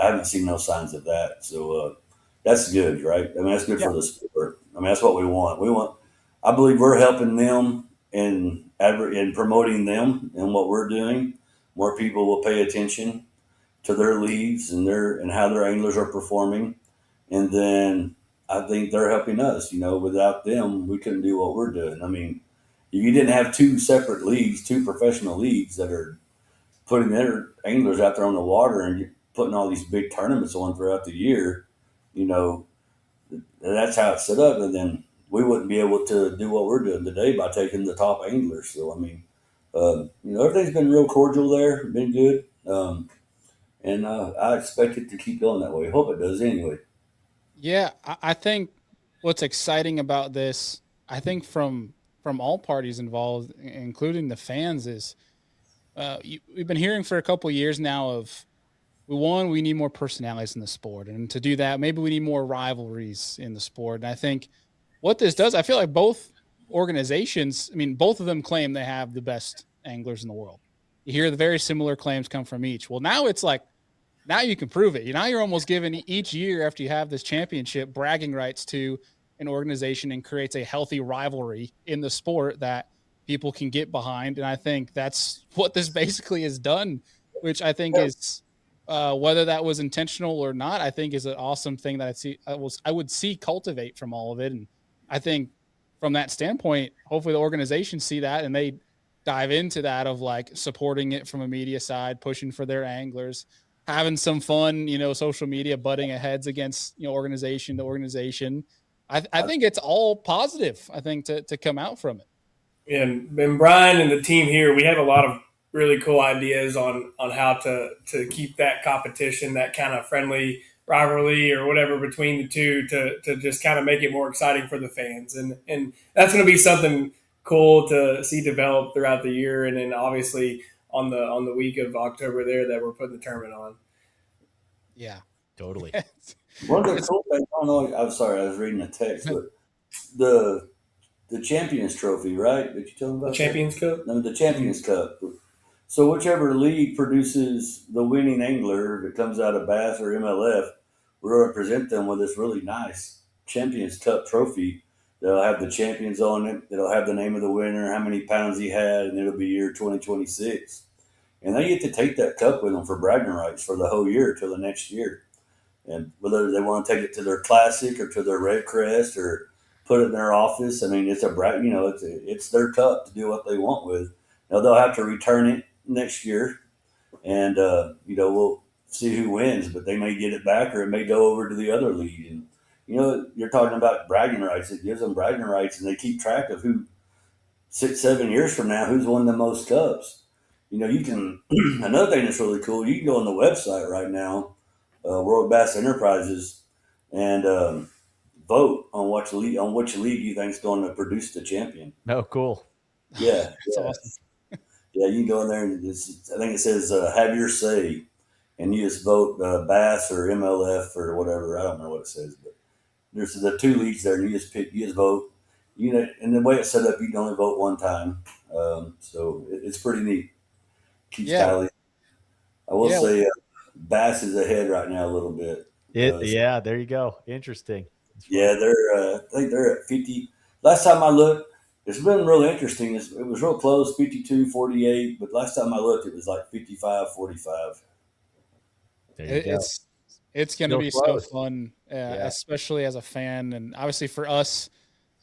haven't seen no signs of that. So that's good, right? I mean, that's good for the sport. I mean, that's what we want. I believe we're helping them in promoting them and what we're doing. More people will pay attention to their leagues and how their anglers are performing, and then I think they're helping us. Without them, we couldn't do what we're doing. I mean, if you didn't have two separate leagues, two professional leagues that are putting their anglers out there on the water and putting all these big tournaments on throughout the year, that's how it's set up. And then we wouldn't be able to do what we're doing today by taking the top anglers. So, I mean, everything's been real cordial there, been good. And I expect it to keep going that way. Hope it does anyway. Yeah, I think what's exciting about this, I think from all parties involved, including the fans, is we've been hearing for a couple of years now of, we need more personalities in the sport. And to do that, maybe we need more rivalries in the sport. And I think what this does, I feel like both organizations, both of them claim they have the best anglers in the world. You hear the very similar claims come from each. Well, now it's like, now you can prove it. Now you're almost giving each year after you have this championship bragging rights to an organization, and creates a healthy rivalry in the sport that people can get behind. And I think that's what this basically has done, which I think is, whether that was intentional or not, I think is an awesome thing that I would see cultivate from all of it. And I think from that standpoint, hopefully the organizations see that and they dive into that of like supporting it from a media side, pushing for their anglers. having some fun, social media butting heads against, organization to organization. I think it's all positive, I think, to come out from it. And Brian and the team here, we have a lot of really cool ideas on how to keep that competition, that kind of friendly rivalry or whatever between the two, to just kind of make it more exciting for the fans. And that's going to be something cool to see develop throughout the year. And then obviously on the week of October there that we're putting the tournament on. Yeah, totally. One of the cool things, I don't know, I'm sorry, I was reading a text, but the Champions Trophy, right? Did you tell them about The Champions Cup? No, the Champions Cup. So whichever league produces the winning angler that comes out of Bass or MLF, we're going to present them with this really nice Champions Cup trophy. They'll have the champions on it. It'll have the name of the winner, how many pounds he had, and it'll be year 2026. And they get to take that cup with them for bragging rights for the whole year till the next year. And whether they want to take it to their classic or to their red crest or put it in their office, I mean, it's it's their cup to do what they want with. Now they'll have to return it next year, and we'll see who wins. But they may get it back, or it may go over to the other league. And you're talking about bragging rights. It gives them bragging rights, and they keep track of who 6-7 years from now who's won the most cups. You can. Another thing that's really cool. You can go on the website right now. World Bass Enterprises, and vote on which league you think is going to produce the champion. Oh, cool. Yeah, that's awesome. Yeah, you can go in there and I think it says have your say, and you just vote Bass or MLF or whatever. I don't know what it says, but there's the two leagues there, and you just vote. And the way it's set up, you can only vote one time, so it's pretty neat. Keeps tally. I will say. Bass is ahead right now a little bit. Yeah, there you go. Interesting. Yeah, I think they're at 50. Last time I looked, it's been real interesting. It was real close, 52-48, but last time I looked, it was like 55-45. It's going to be so fun, especially as a fan, and obviously for us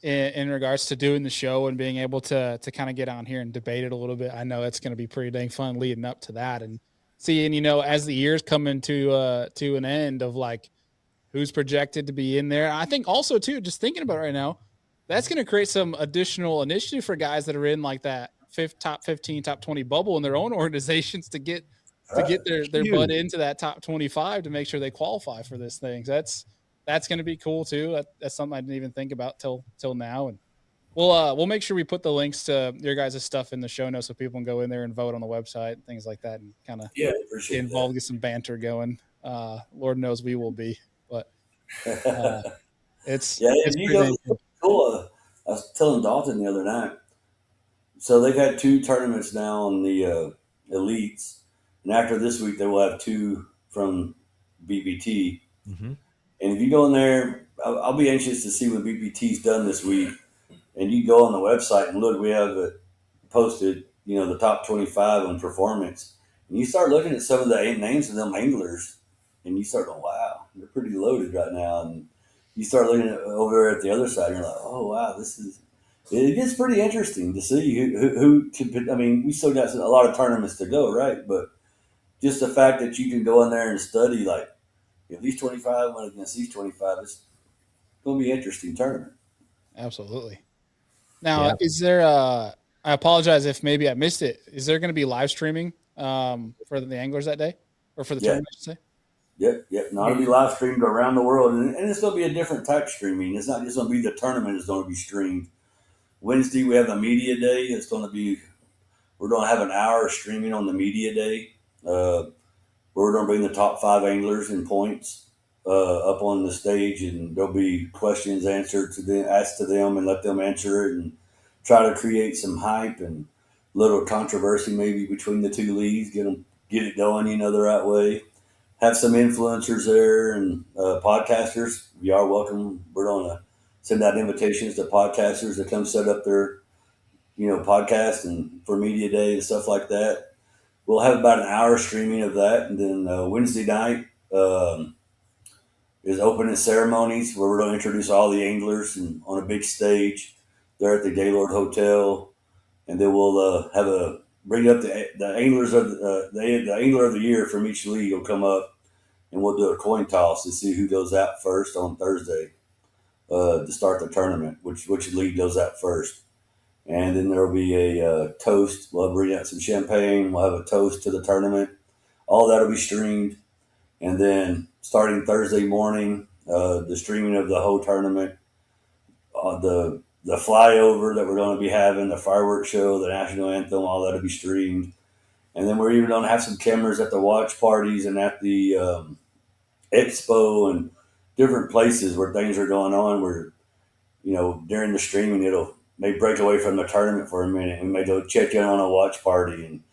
in regards to doing the show and being able to kind of get on here and debate it a little bit. I know it's going to be pretty dang fun leading up to that, and seeing, as the years come to an end of like who's projected to be in there. I think also too, just thinking about it right now, that's going to create some additional initiative for guys that are in like that top 15, top 20 bubble in their own organizations to get their butt into that top 25 to make sure they qualify for this thing. So that's going to be cool too. That's something I didn't even think about till now. And we'll make sure we put the links to your guys' stuff in the show notes so people can go in there and vote on the website and things like that, and kind of get involved, get some banter going. Lord knows we will be, but it's cool. I was telling Dalton the other night. So they've had 2 tournaments now on the elites, and after this week they will have 2 from BBT. Mm-hmm. And if you go in there, I'll be anxious to see what BBT's done this week. And you go on the website and look, we have it posted, the top 25 on performance. And you start looking at some of the names of them anglers, and you start going, wow, they're pretty loaded right now. And you start looking over at the other side, and you're like, oh, wow, it gets pretty interesting to see who can. I mean, we still got a lot of tournaments to go, right? But just the fact that you can go in there and study, like, if these 25 went against these 25, it's going to be an interesting tournament. Absolutely. Now, is there I apologize if maybe I missed it. Is there going to be live streaming for the anglers that day, or for the tournament, I should say? Yep. Now, it'll be live streamed around the world, and it's going to be a different type of streaming. It's not just going to be the tournament is going to be streamed. Wednesday, we have a media day. We're going to have an hour of streaming on the media day. We're going to bring the top 5 anglers in points up on the stage, and there'll be questions asked to them, and let them answer it, and try to create some hype and little controversy maybe between the 2 leagues. Get it going, the right way. Have some influencers there and podcasters. You are welcome. We're going to send out invitations to podcasters to come set up their, podcast and for media day and stuff like that. We'll have about an hour streaming of that, and then Wednesday night is opening ceremonies where we're going to introduce all the anglers on a big stage there at the Gaylord Hotel, and then we'll have a bring up the anglers of the angler of the year from each league will come up, and we'll do a coin toss to see who goes out first on Thursday to start the tournament. Which league goes out first, and then there will be a toast. We'll bring out some champagne. We'll have a toast to the tournament. All that will be streamed, and then starting Thursday morning, the streaming of the whole tournament, the flyover that we're going to be having, the fireworks show, the national anthem, all that will be streamed. And then we're even going to have some cameras at the watch parties and at the expo and different places where things are going on where, during the streaming, it'll may break away from the tournament for a minute. We may go check in on a watch party and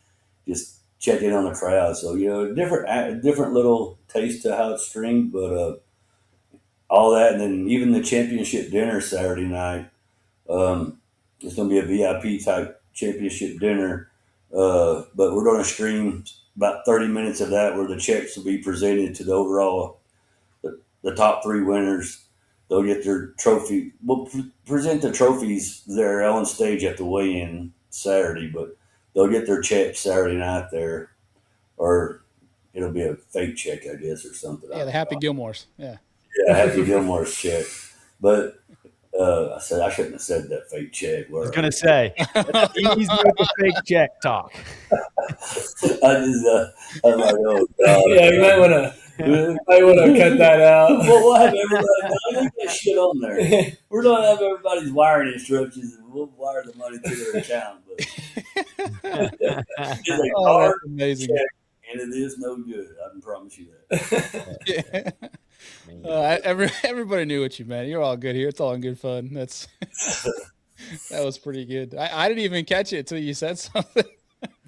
just check in on the crowd. So, different little taste to how it's streamed, but all that. And then even the championship dinner Saturday night, it's going to be a VIP type championship dinner. But we're going to stream about 30 minutes of that where the checks will be presented to the overall, the top 3 winners. They'll get their trophy. We'll present the trophies there on stage at the weigh-in Saturday, but they'll get their check Saturday night there, or it'll be a fake check, I guess, or something. Yeah, the Happy Gilmores. Yeah. Yeah, Happy Gilmore's check. But I shouldn't have said that fake check. I was going to say, easy with the fake check talk. I'm like, oh, God. Yeah, you might want to cut that out. Well, we'll have everybody. Leave that shit on there. We're going to have everybody's wiring instructions, and we'll wire the money to their account. But it's a card amazing. check, and it is no good. I can promise you that. Everybody knew what you meant. You're all good here. It's all in good fun. That was pretty good. I didn't even catch it until you said something.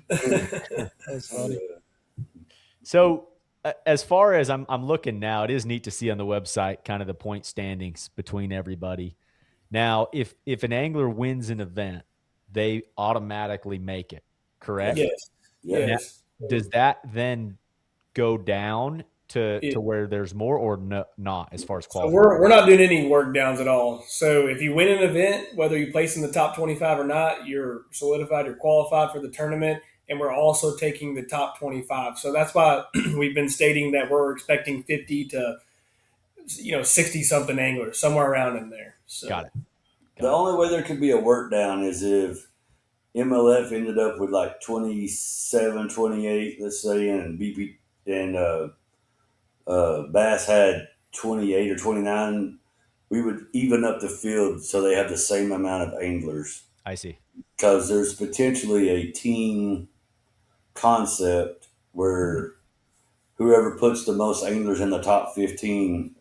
That was funny. So as far as I'm looking now, it is neat to see on the website kind of the point standings between everybody. Now, if an angler wins an event, they automatically make it, correct? Yes. Now, does that then go down to where there's more, or not as far as qualifying? So we're not doing any work downs at all. So if you win an event, whether you place in the top 25 or not, you're solidified, you're qualified for the tournament, and we're also taking the top 25. So that's why we've been stating that we're expecting 50 to 60 something anglers, somewhere around in there. So. Got it. The only way there could be a work down is if MLF ended up with like 27, 28, let's say, and BP and Bass had 28 or 29. We would even up the field so they have the same amount of anglers. I see. Because there's potentially a team concept where whoever puts the most anglers in the top 15,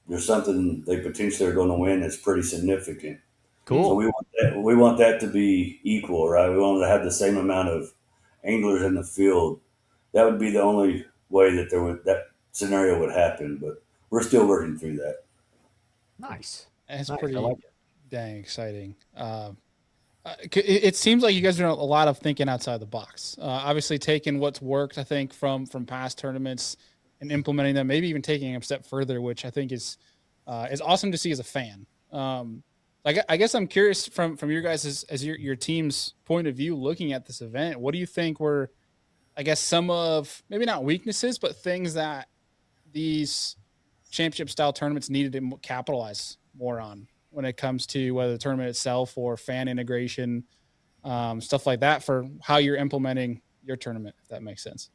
there's something they potentially are going to win that's pretty significant. Cool. So we want that to be equal, right? We want to have the same amount of anglers in the field. That would be the only way that that scenario would happen, but we're still working through that. Nice. That's nice. pretty Like dang exciting. It seems like you guys are doing a lot of thinking outside the box. Obviously, taking what's worked, I think, from past tournaments and implementing them, maybe even taking them a step further, which I think is awesome to see as a fan. I guess I'm curious from your guys as your team's point of view, looking at this event, what do you think were, I guess, some of maybe not weaknesses, but things that these championship style tournaments needed to capitalize more on when it comes to whether the tournament itself or fan integration, stuff like that, for how you're implementing your tournament, if that makes sense.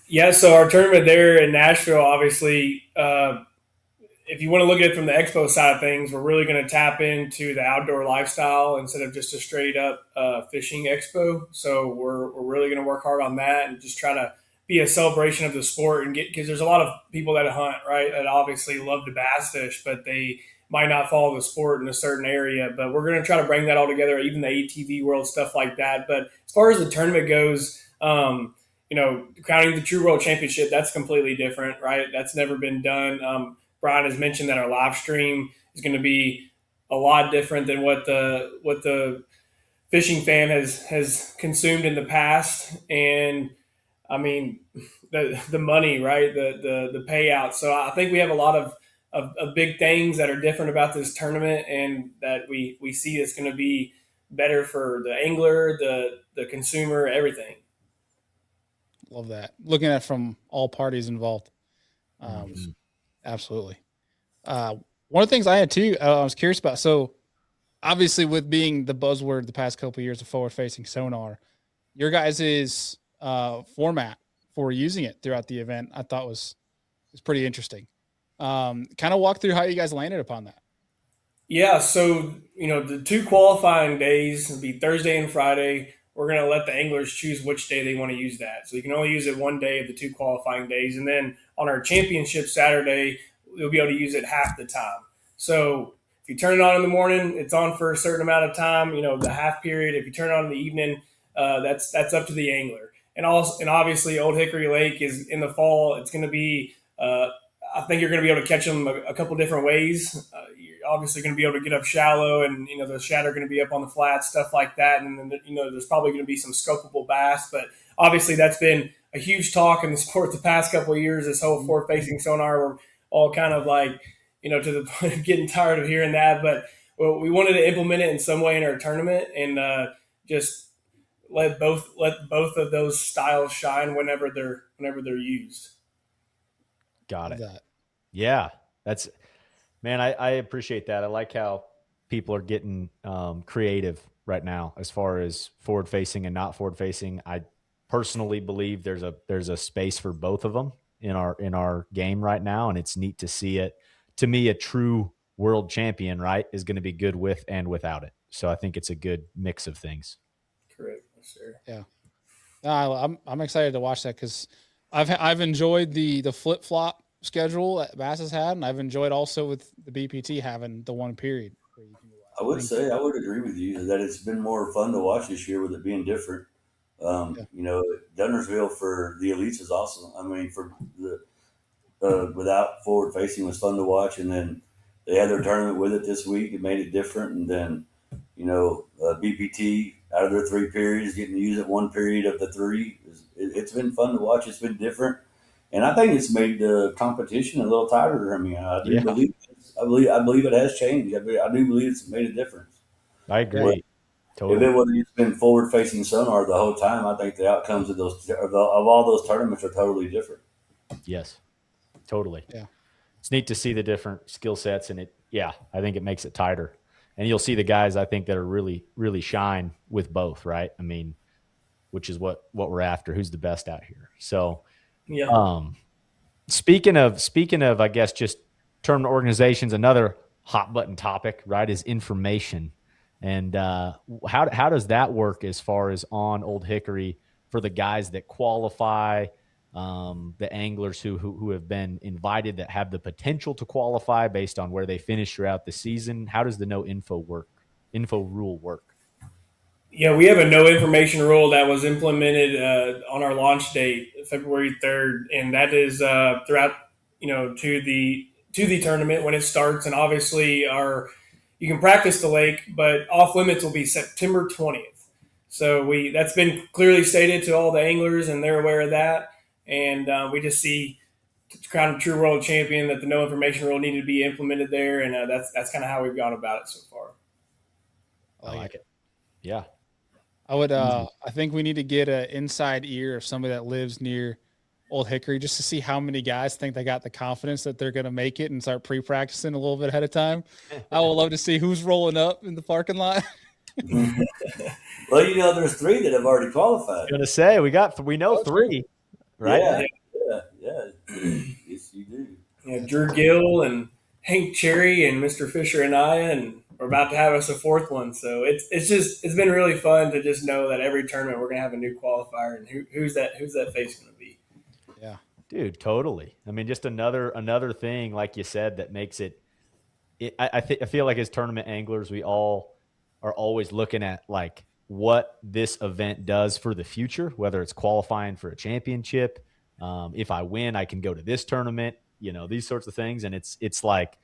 Yeah, so our tournament there in Nashville, obviously, if you want to look at it from the expo side of things, we're really going to tap into the outdoor lifestyle instead of just a straight up fishing expo. So we're really going to work hard on that and just try to be a celebration of the sport, and because there's a lot of people that hunt, right, that obviously love to bass fish, but they might not follow the sport in a certain area. But we're going to try to bring that all together, even the ATV world, stuff like that. But as far as the tournament goes, crowning the True World Championship, that's completely different, right? That's never been done. Brian has mentioned that our live stream is going to be a lot different than what the fishing fan has consumed in the past. And I mean, the money, right? The payout. So I think we have a lot of big things that are different about this tournament, and that we see it's going to be better for the angler, the consumer, everything. Love that. Looking at it from all parties involved. Mhm. Absolutely. One of the things I had too, I was curious about. So obviously, with being the buzzword the past couple of years of forward-facing sonar, your guys' format for using it throughout the event, I thought was pretty interesting. Kind of walk through how you guys landed upon that. Yeah, so the two qualifying days will be Thursday and Friday. We're going to let the anglers choose which day they want to use that. So you can only use it one day of the two qualifying days, and then on our championship Saturday, you'll be able to use it half the time. So if you turn it on in the morning, it's on for a certain amount of time. The half period. If you turn it on in the evening, that's up to the angler. And obviously, Old Hickory Lake is in the fall. It's going to be. I think you're going to be able to catch them a couple different ways. You're obviously going to be able to get up shallow, and the shad are going to be up on the flats, stuff like that. And then there's probably going to be some scopeable bass. But obviously, that's been a huge talk in the sport the past couple of years. This whole forward-facing sonar, we're all kind of like to the point of getting tired of hearing that. But we wanted to implement it in some way in our tournament, and just let both of those styles shine whenever they're used. Got it. That. Yeah, man, I appreciate that. I like how people are getting creative right now as far as forward facing and not forward facing. I personally believe there's a space for both of them in our game right now, and it's neat to see it. To me, a true world champion, right, is going to be good with and without it. So I think it's a good mix of things. Correct, sir. Yeah. No, I'm excited to watch that because I've enjoyed the flip flop schedule that Bass has had, and I've enjoyed also with the BPT having the one period where you can go I out. would say I would agree with you that it's been more fun to watch this year with it being different. Yeah. Dunnersville for the elites is awesome. I mean, for the without forward facing was fun to watch, and then they had their tournament with it this week. It made it different, and then BPT out of their three periods getting to use it one period of the three. It's been fun to watch. It's been different, and I think it's made the competition a little tighter. I mean, I do Yeah. believe. I believe it has changed. I do believe it's made a difference. I agree. If Totally. it would have just been forward facing sonar the whole time, I think the outcomes of all those tournaments are totally different. Yes, totally. Yeah. It's neat to see the different skill sets, and I think it makes it tighter. And you'll see the guys I think that are really, really shine with both, right? I mean, which is what we're after. Who's the best out here? So, Yeah. speaking of, I guess just tournament organizations, another hot button topic, right, is information. And how does that work as far as on Old Hickory for the guys that qualify, the anglers who have been invited that have the potential to qualify based on where they finish throughout the season? How does the no info rule work? Yeah, we have a no information rule that was implemented on our launch date, February 3rd, and that is throughout, to the tournament when it starts. And obviously, you can practice the lake, but off limits will be September 20th. So that's been clearly stated to all the anglers, and they're aware of that. And we just see to crown a true world champion that the no information rule needed to be implemented there, and that's kind of how we've gone about it so far. I like it. Yeah. I would. I think we need to get an inside ear of somebody that lives near Old Hickory just to see how many guys think they got the confidence that they're going to make it and start pre-practicing a little bit ahead of time. I would love to see who's rolling up in the parking lot. Well, there's three that have already qualified. I was going to say we know three, right? Yeah. Yes, you do. Yeah, Drew Gill and Hank Cherry and Mr. Fisher and I, and we're about to have us a fourth one. So it's been really fun to just know that every tournament we're gonna have a new qualifier, and who's that face gonna be? Yeah, dude, totally. I mean, just another thing, like you said, that makes it. I feel like as tournament anglers, we all are always looking at like what this event does for the future, whether it's qualifying for a championship. If I win, I can go to this tournament. These sorts of things, and it's like.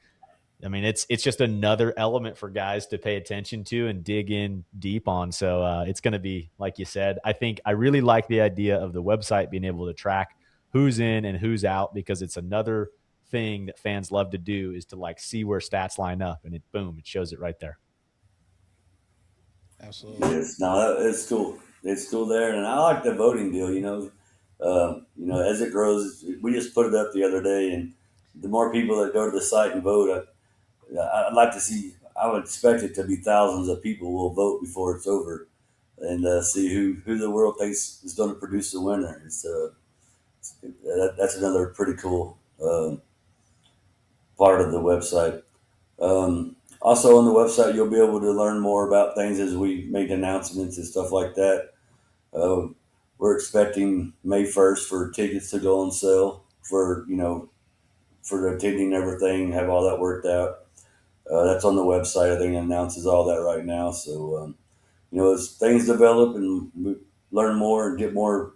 I mean, it's just another element for guys to pay attention to and dig in deep on. So it's going to be, like you said, I really like the idea of the website being able to track who's in and who's out, because it's another thing that fans love to do is to like see where stats line up, and it shows it right there. Absolutely. Yes, no, it's cool. It's still there, and I like the voting deal. As it grows, we just put it up the other day, and the more people that go to the site and vote, I'd like to see. I would expect it to be thousands of people will vote before it's over, and see who the world thinks is going to produce the winner. That's another pretty cool part of the website. Also on the website, you'll be able to learn more about things as we make announcements and stuff like that. Uh, we're expecting May 1st for tickets to go on sale for attending everything, have all that worked out. That's on the website. I think it announces all that right now. So, as things develop and we learn more and get more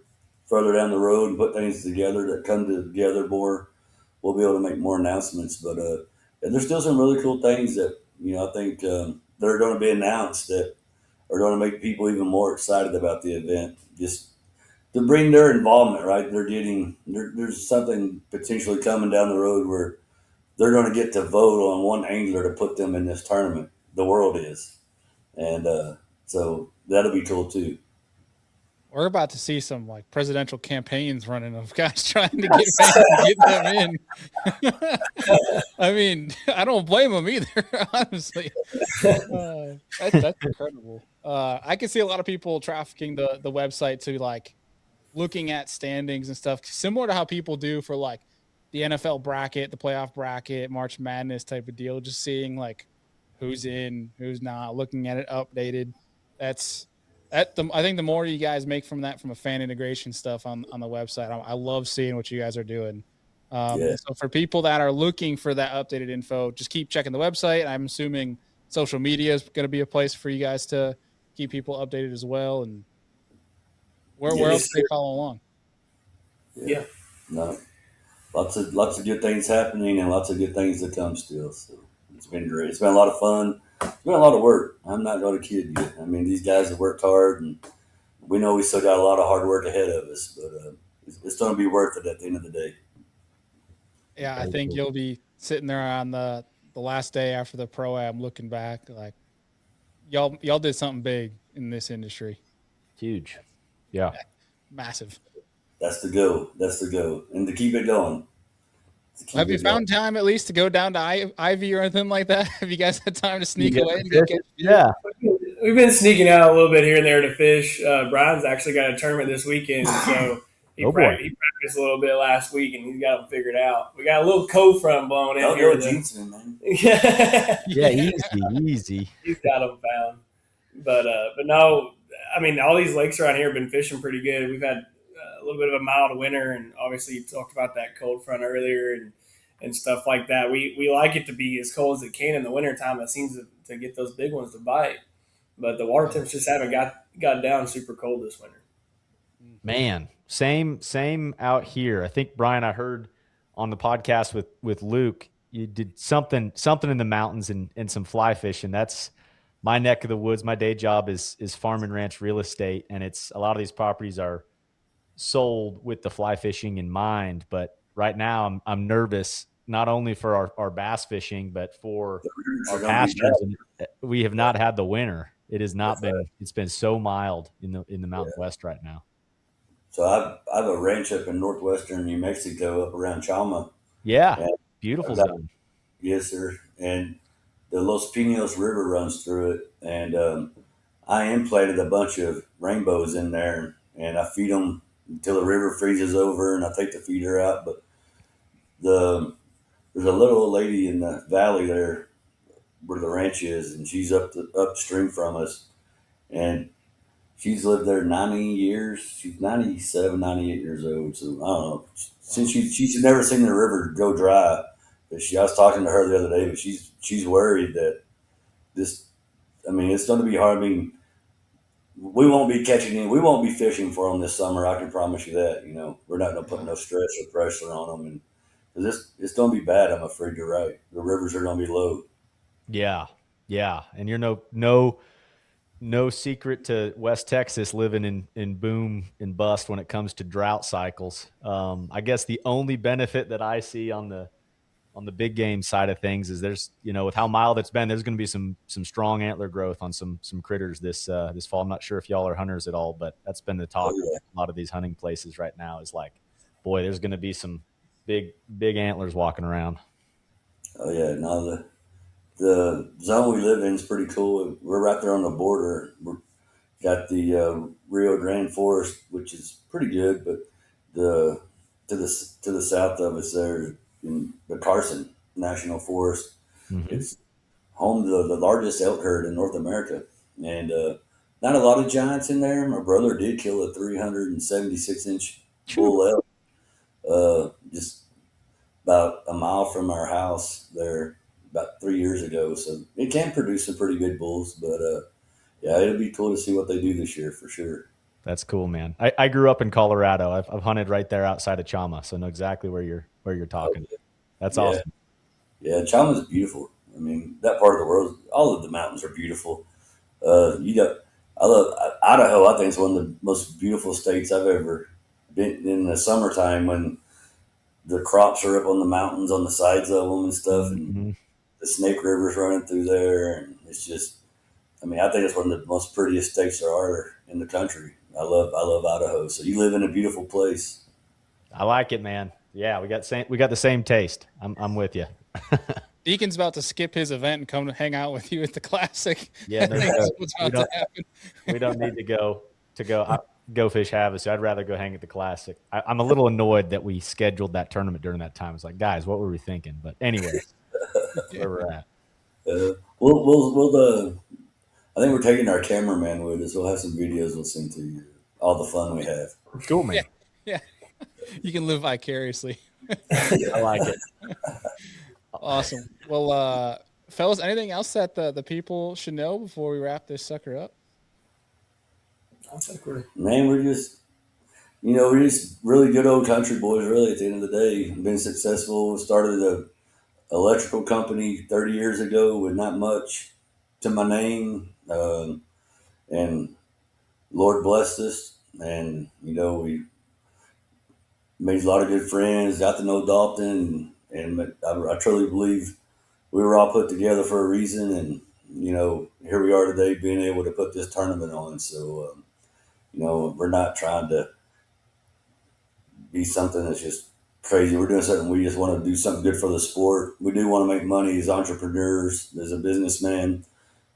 further down the road and put things together that come together more, we'll be able to make more announcements. But and there's still some really cool things that I think that are going to be announced that are going to make people even more excited about the event. Just to bring their involvement, right? There's something potentially coming down the road where they're going to get to vote on one angler to put them in this tournament. The world is, and so that'll be cool too. We're about to see some like presidential campaigns running of guys trying to get fans to get them in. I mean, I don't blame them either, honestly. That's incredible. I can see a lot of people trafficking the website to like looking at standings and stuff, similar to how people do for like the NFL bracket, the playoff bracket, March Madness type of deal. Just seeing like who's in, who's not, looking at it updated. That's I think the more you guys make from that, from a fan integration stuff on the website, I love seeing what you guys are doing. Yeah. So for people that are looking for that updated info, just keep checking the website. I'm assuming social media is going to be a place for you guys to keep people updated as well. And where else can they follow along? Yeah. No, lots of good things happening and lots of good things to come still. So it's been great. It's been a lot of fun. It's been a lot of work. I'm not going to kid you. I mean, these guys have worked hard, and we know we still got a lot of hard work ahead of us. But it's going to be worth it at the end of the day. Yeah, I think you'll be sitting there on the last day after the pro-am looking back like y'all did something big in this industry. Huge. Yeah. Massive. That's the go. That's the go. And to keep it going. Have you found time at least to go down to Ivy or anything like that? Have you guys had time to sneak away and go catch? Yeah. We've been sneaking out a little bit here and there to fish. Brian's actually got a tournament this weekend, so he practiced a little bit last week, and he's got them figured out. We got a little cold front blowing in here. Man. Yeah, easy. He's got them found. But no, I mean, all these lakes around here have been fishing pretty good. We've had a little bit of a mild winter, and obviously you talked about that cold front earlier and stuff like that. We like it to be as cold as it can in the wintertime. It seems to get those big ones to bite. But the water temps just haven't got down super cold this winter. Man, same out here. I think, Brian, I heard on the podcast with Luke, you did something in the mountains and some fly fishing. That's my neck of the woods. My day job is farm and ranch real estate, and it's a lot of these properties are sold with the fly fishing in mind. But right now I'm nervous, not only for our bass fishing, but for our pastures. And we have not had the winter. It has not been. It's been so mild in the Mountain West right now. So I have a ranch up in northwestern New Mexico, up around Chalma. Yeah, beautiful zone. Yes, sir. And the Los Pinos River runs through it, and I implanted a bunch of rainbows in there, and I feed them until the river freezes over, and I take the feeder out. But there's a little old lady in the valley there where the ranch is, and she's upstream from us, and she's lived there 90 years. She's 97, 98 years old. So I don't know. Since she's never seen the river go dry. But I was talking to her the other day, but she's worried that this. I mean, it's going to be hard. I mean, we won't be fishing for them this summer. I can promise you that. We're not going to put no stress or pressure on them, and it's going to be bad. I'm afraid you're right. The rivers are going to be low. Yeah, and you're no secret to West Texas living in boom and bust when it comes to drought cycles. I guess the only benefit that I see on the on the big game side of things is there's, with how mild it's been, there's going to be some strong antler growth on some critters this fall. I'm not sure if y'all are hunters at all, but that's been the talk of a lot of these hunting places right now is like, boy, there's going to be some big antlers walking around. Oh yeah, no, the zone we live in is pretty cool. We're right there on the border. We're got the Rio Grande Forest, which is pretty good, but the to the south of us there in the Carson National Forest, it's home to the largest elk herd in North America, and not a lot of giants in there. My brother did kill a 376-inch bull elk, just about a mile from our house there about 3 years ago. So it can produce some pretty good bulls, but yeah, it'll be cool to see what they do this year for sure. That's cool, man. I grew up in Colorado. I've hunted right there outside of Chama, so I know exactly where you're talking. Okay. That's awesome. Yeah, Chama's beautiful. I mean, that part of the world, all of the mountains are beautiful. I love Idaho. I think it's one of the most beautiful states I've ever been in the summertime when the crops are up on the mountains on the sides of them and stuff, and the Snake River's running through there, and it's just, I mean, I think it's one of the most prettiest states there are in the country. I love Idaho. So you live in a beautiful place. I like it, man. Yeah, we got the same taste. I'm with you. Deacon's about to skip his event and come to hang out with you at the Classic. Yeah, we don't need to go fish Havasu. I'd rather go hang at the Classic. I'm a little annoyed that we scheduled that tournament during that time. It's like, guys, what were we thinking? But anyway, where we're at. I think we're taking our cameraman with us. We'll have some videos we'll send to you. All the fun we have. Cool, man. Yeah. You can live vicariously. I like it. Awesome. Well, fellas, anything else that the people should know before we wrap this sucker up? Man, we're just really good old country boys, really, at the end of the day. Been successful. Started an electrical company 30 years ago with not much to my name. And Lord blessed us. And, we made a lot of good friends, got to know Dalton. And I truly believe we were all put together for a reason. And, here we are today being able to put this tournament on. So, we're not trying to be something that's just crazy. We're doing something. We just want to do something good for the sport. We do want to make money as entrepreneurs, as a businessman.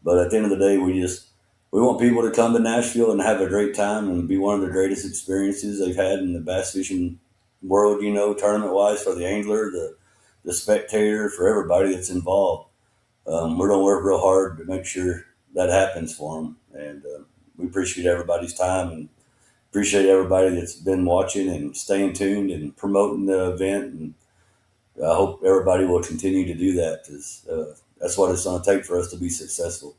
But at the end of the day, we want people to come to Nashville and have a great time and be one of the greatest experiences they've had in the bass fishing world, tournament-wise, for the angler, the spectator, for everybody that's involved. We're going to work real hard to make sure that happens for them. And we appreciate everybody's time and appreciate everybody that's been watching and staying tuned and promoting the event. And I hope everybody will continue to do that, because that's what it's going to take for us to be successful.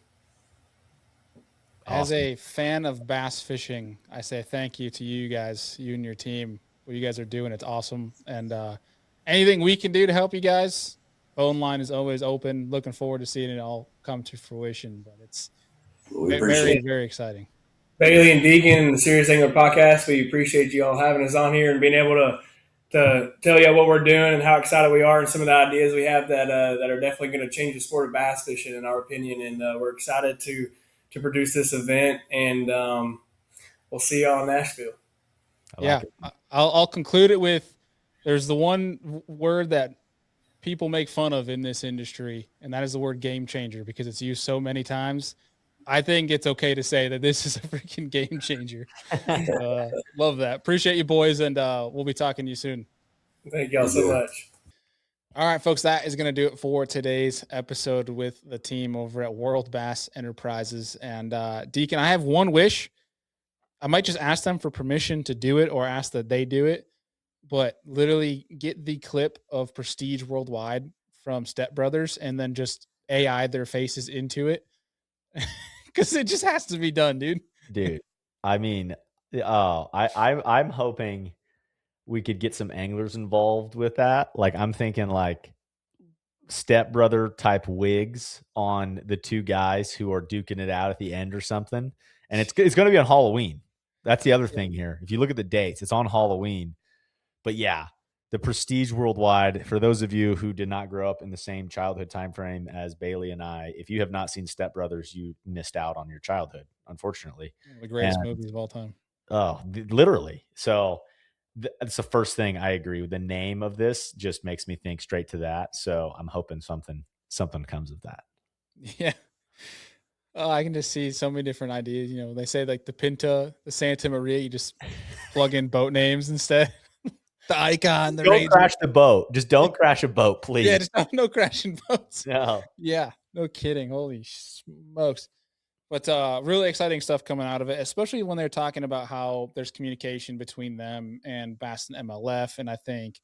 As a fan of bass fishing, I say thank you to you guys, you and your team. What you guys are doing, it's awesome. And anything we can do to help you guys, phone line is always open. Looking forward to seeing it all come to fruition. But it's very, very exciting. Bailey and Deacon, the Serious Angler Podcast, we appreciate you all having us on here and being able to tell you what we're doing and how excited we are and some of the ideas we have that are definitely going to change the sport of bass fishing, in our opinion. And we're excited to produce this event, and we'll see y'all in Nashville. I'll conclude it with, there's the one word that people make fun of in this industry, and that is the word game changer, because it's used so many times. I think it's okay to say that this is a freaking game changer. Love that. Appreciate you, boys, and we'll be talking to you soon. Thank y'all so much. All right, folks, that is going to do it for today's episode with the team over at World Bass Enterprises. And Deacon, I have one wish. I might just ask them for permission to do it, or ask that they do it, but literally get the clip of Prestige Worldwide from Step Brothers and then just AI their faces into it. Because it just has to be done, dude. I mean, I'm hoping we could get some anglers involved with that. Like, I'm thinking like stepbrother type wigs on the two guys who are duking it out at the end or something. And it's going to be on Halloween. That's the other thing here. If you look at the dates, it's on Halloween. But yeah, the prestige worldwide. For those of you who did not grow up in the same childhood time frame as Bailey and I, if you have not seen Step Brothers, you missed out on your childhood, unfortunately. One of the greatest movies of all time. Oh, literally. So that's the first thing I agree with. The name of this just makes me think straight to that. So I'm hoping something comes of that. Yeah. Oh, I can just see so many different ideas. You know, they say like the Pinta, the Santa Maria, you just plug in boat names instead. The Icon, the Don't Ranger. crash the boat. Just don't crash a boat, please. Yeah, just no crashing boats. No. Yeah, no kidding. Holy smokes. But really exciting stuff coming out of it, especially when they're talking about how there's communication between them and Bass and MLF. And I think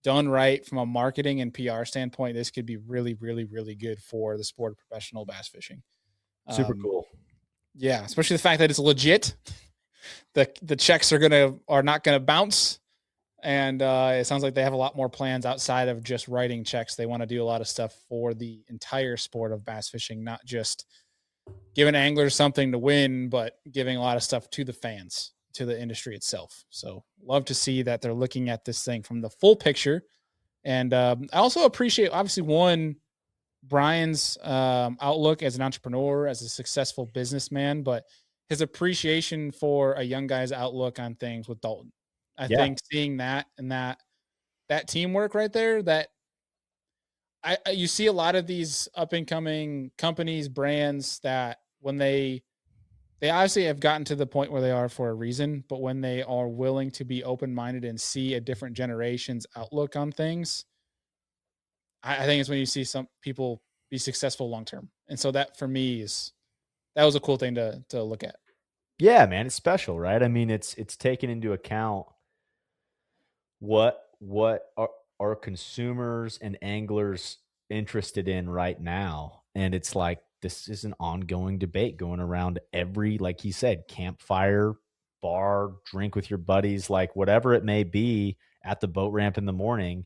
done right from a marketing and PR standpoint, this could be really, really, really good for the sport of professional bass fishing. Super cool. Yeah, especially the fact that it's legit. The checks are not gonna bounce. And it sounds like they have a lot more plans outside of just writing checks. They want to do a lot of stuff for the entire sport of bass fishing, not just giving anglers something to win, but giving a lot of stuff to the fans, to the industry itself. So love to see that they're looking at this thing from the full picture. And I also appreciate, obviously, Brian's outlook as an entrepreneur, as a successful businessman, but his appreciation for a young guy's outlook on things with Dalton. I think seeing that and that teamwork right there, that you see a lot of these up and coming companies, brands that when they obviously have gotten to the point where they are for a reason, but when they are willing to be open-minded and see a different generation's outlook on things, I think it's when you see some people be successful long-term. And so that for me that was a cool thing to look at. Yeah, man, it's special, right? I mean, it's taken into account what are consumers and anglers interested in right now. And it's like, this is an ongoing debate going around every, like he said, campfire, bar, drink with your buddies, like whatever it may be at the boat ramp in the morning,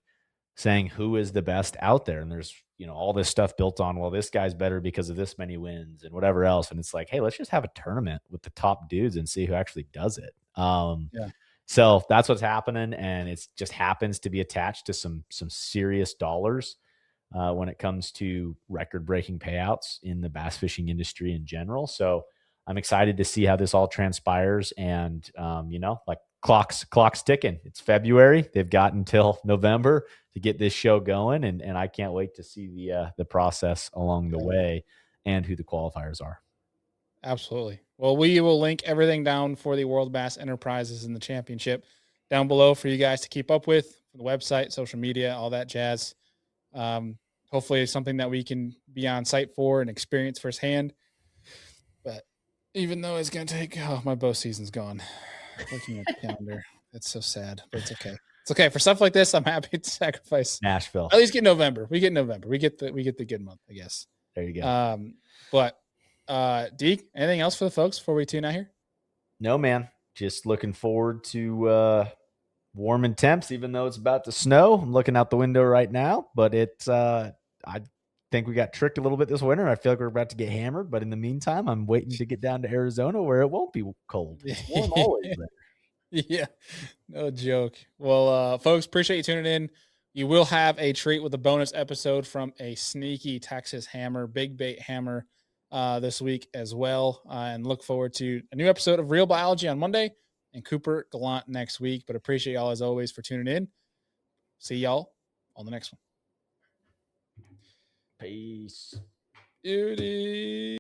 saying who is the best out there. And there's, all this stuff built on, well, this guy's better because of this many wins and whatever else. And it's like, hey, let's just have a tournament with the top dudes and see who actually does it. So that's what's happening, and it just happens to be attached to some serious dollars when it comes to record-breaking payouts in the bass fishing industry in general. So I'm excited to see how this all transpires, and like clock's ticking. It's February. They've got until November to get this show going, and I can't wait to see the process along the way and who the qualifiers are. Absolutely. Well, we will link everything down for the World Bass Enterprises and the championship down below for you guys to keep up with, the website, social media, all that jazz. Hopefully it's something that we can be on site for and experience firsthand. But even though it's going to take, my bow season's gone. Looking at the calendar, it's so sad, but it's okay. It's okay. For stuff like this, I'm happy to sacrifice Nashville. At least get November. We get November. We get the good month, I guess. There you go. But Deke, anything else for the folks before we tune out here? No, man. Just looking forward to warm temps, even though it's about to snow. I'm looking out the window right now, but I think we got tricked a little bit this winter. I feel like we're about to get hammered, but in the meantime, I'm waiting to get down to Arizona where it won't be cold. It's warm always there. Yeah, no joke. Well, folks, appreciate you tuning in. You will have a treat with a bonus episode from a sneaky Texas hammer, big bait hammer, this week as well. And look forward to a new episode of Real Biology on Monday and Cooper Gallant next week. But appreciate y'all as always for tuning in. See y'all on the next one. Peace. Beauty.